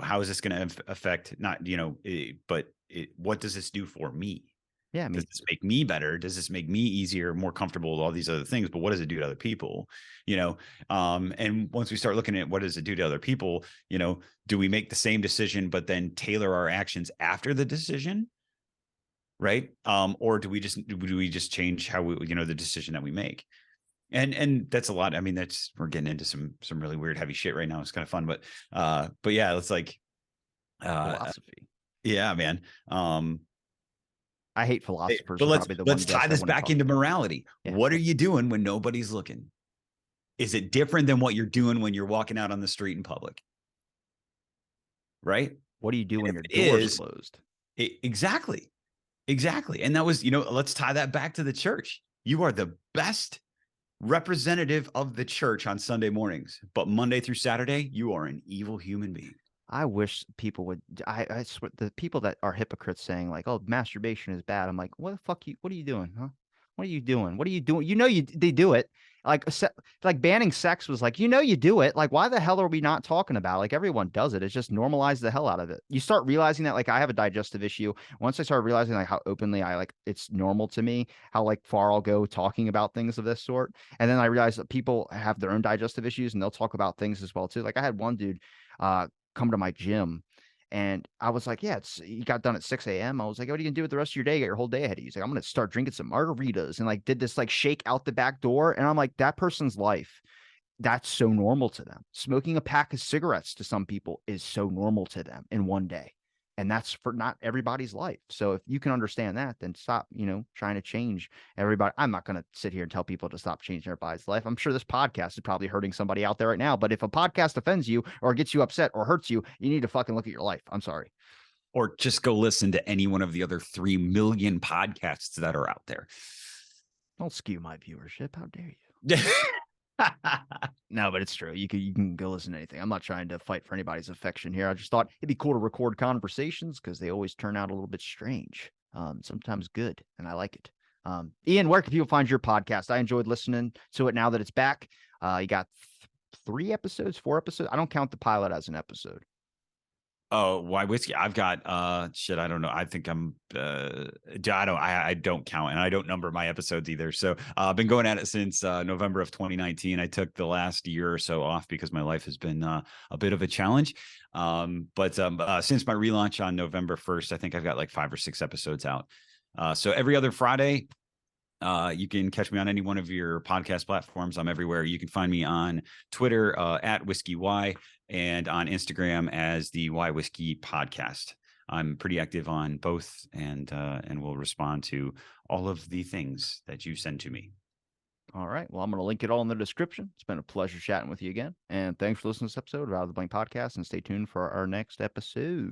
Speaker 3: How is this going to affect not, what does this do for me?
Speaker 2: Yeah, I mean,
Speaker 3: Does this make me better? Does this make me easier, more comfortable with all these other things? But what does it do to other people? And once we start looking at what does it do to other people, do we make the same decision, but then tailor our actions after the decision? Right. Or do we just change how we, the decision that we make? And that's a lot. I mean, we're getting into some really weird, heavy shit right now. It's kind of fun, but yeah, it's like,
Speaker 2: philosophy.
Speaker 3: Yeah, man.
Speaker 2: I hate philosophers.
Speaker 3: But
Speaker 2: Are probably the one
Speaker 3: let's tie this back into morality.
Speaker 2: Yeah.
Speaker 3: What are you doing when nobody's looking? Is it different than what you're doing when you're walking out on the street in public? Right.
Speaker 2: What do you do when your door's closed?
Speaker 3: Exactly. And that was, let's tie that back to the church. You are the best representative of the church on Sunday mornings, but Monday through Saturday, you are an evil human being.
Speaker 2: I wish people would. I swear, the people that are hypocrites saying like, "Oh, masturbation is bad." I'm like, what the fuck? What are you doing, huh? What are you doing? What are you doing? They do it. Like banning sex was like, you do it. Like, why the hell are we not talking about it? Like, everyone does it. It's just normalize the hell out of it. You start realizing that, like, I have a digestive issue. Once I started realizing like how openly it's normal to me, how like far I'll go talking about things of this sort. And then I realized that people have their own digestive issues and they'll talk about things as well too. Like I had one dude come to my gym. And I was like, yeah, you got done at 6 a.m. I was like, what are you gonna do with the rest of your day? You got your whole day ahead of you. He's like, I'm gonna start drinking some margaritas and like did this like shake out the back door. And I'm like, that person's life, that's so normal to them. Smoking a pack of cigarettes to some people is so normal to them in one day. And that's for not everybody's life. So if you can understand that, then stop, trying to change everybody. I'm not going to sit here and tell people to stop changing everybody's life. I'm sure this podcast is probably hurting somebody out there right now. But if a podcast offends you or gets you upset or hurts you, you need to fucking look at your life. I'm sorry.
Speaker 3: Or just go listen to any one of the other 3 million podcasts that are out there.
Speaker 2: Don't skew my viewership. How dare you? No, but it's true. You can go listen to anything. I'm not trying to fight for anybody's affection here. I just thought it'd be cool to record conversations because they always turn out a little bit strange. Sometimes good, and I like it. Ian, where can people find your podcast? I enjoyed listening to it now that it's back. You got 3 episodes, 4 episodes. I don't count the pilot as an episode.
Speaker 3: Oh, why whiskey? I've got shit. I don't know. I think I'm I don't count and I don't number my episodes either. So I've been going at it since November of 2019. I took the last year or so off because my life has been a bit of a challenge. But since my relaunch on November 1st, I think I've got like 5 or 6 episodes out. So every other Friday, you can catch me on any one of your podcast platforms. I'm everywhere. You can find me on Twitter at Whiskey Y and on Instagram as the Y Whiskey Podcast. I'm pretty active on both and will respond to all of the things that you send to me.
Speaker 2: All right. Well, I'm going to link it all in the description. It's been a pleasure chatting with you again. And thanks for listening to this episode of Out of the Blank Podcast. And stay tuned for our next episode.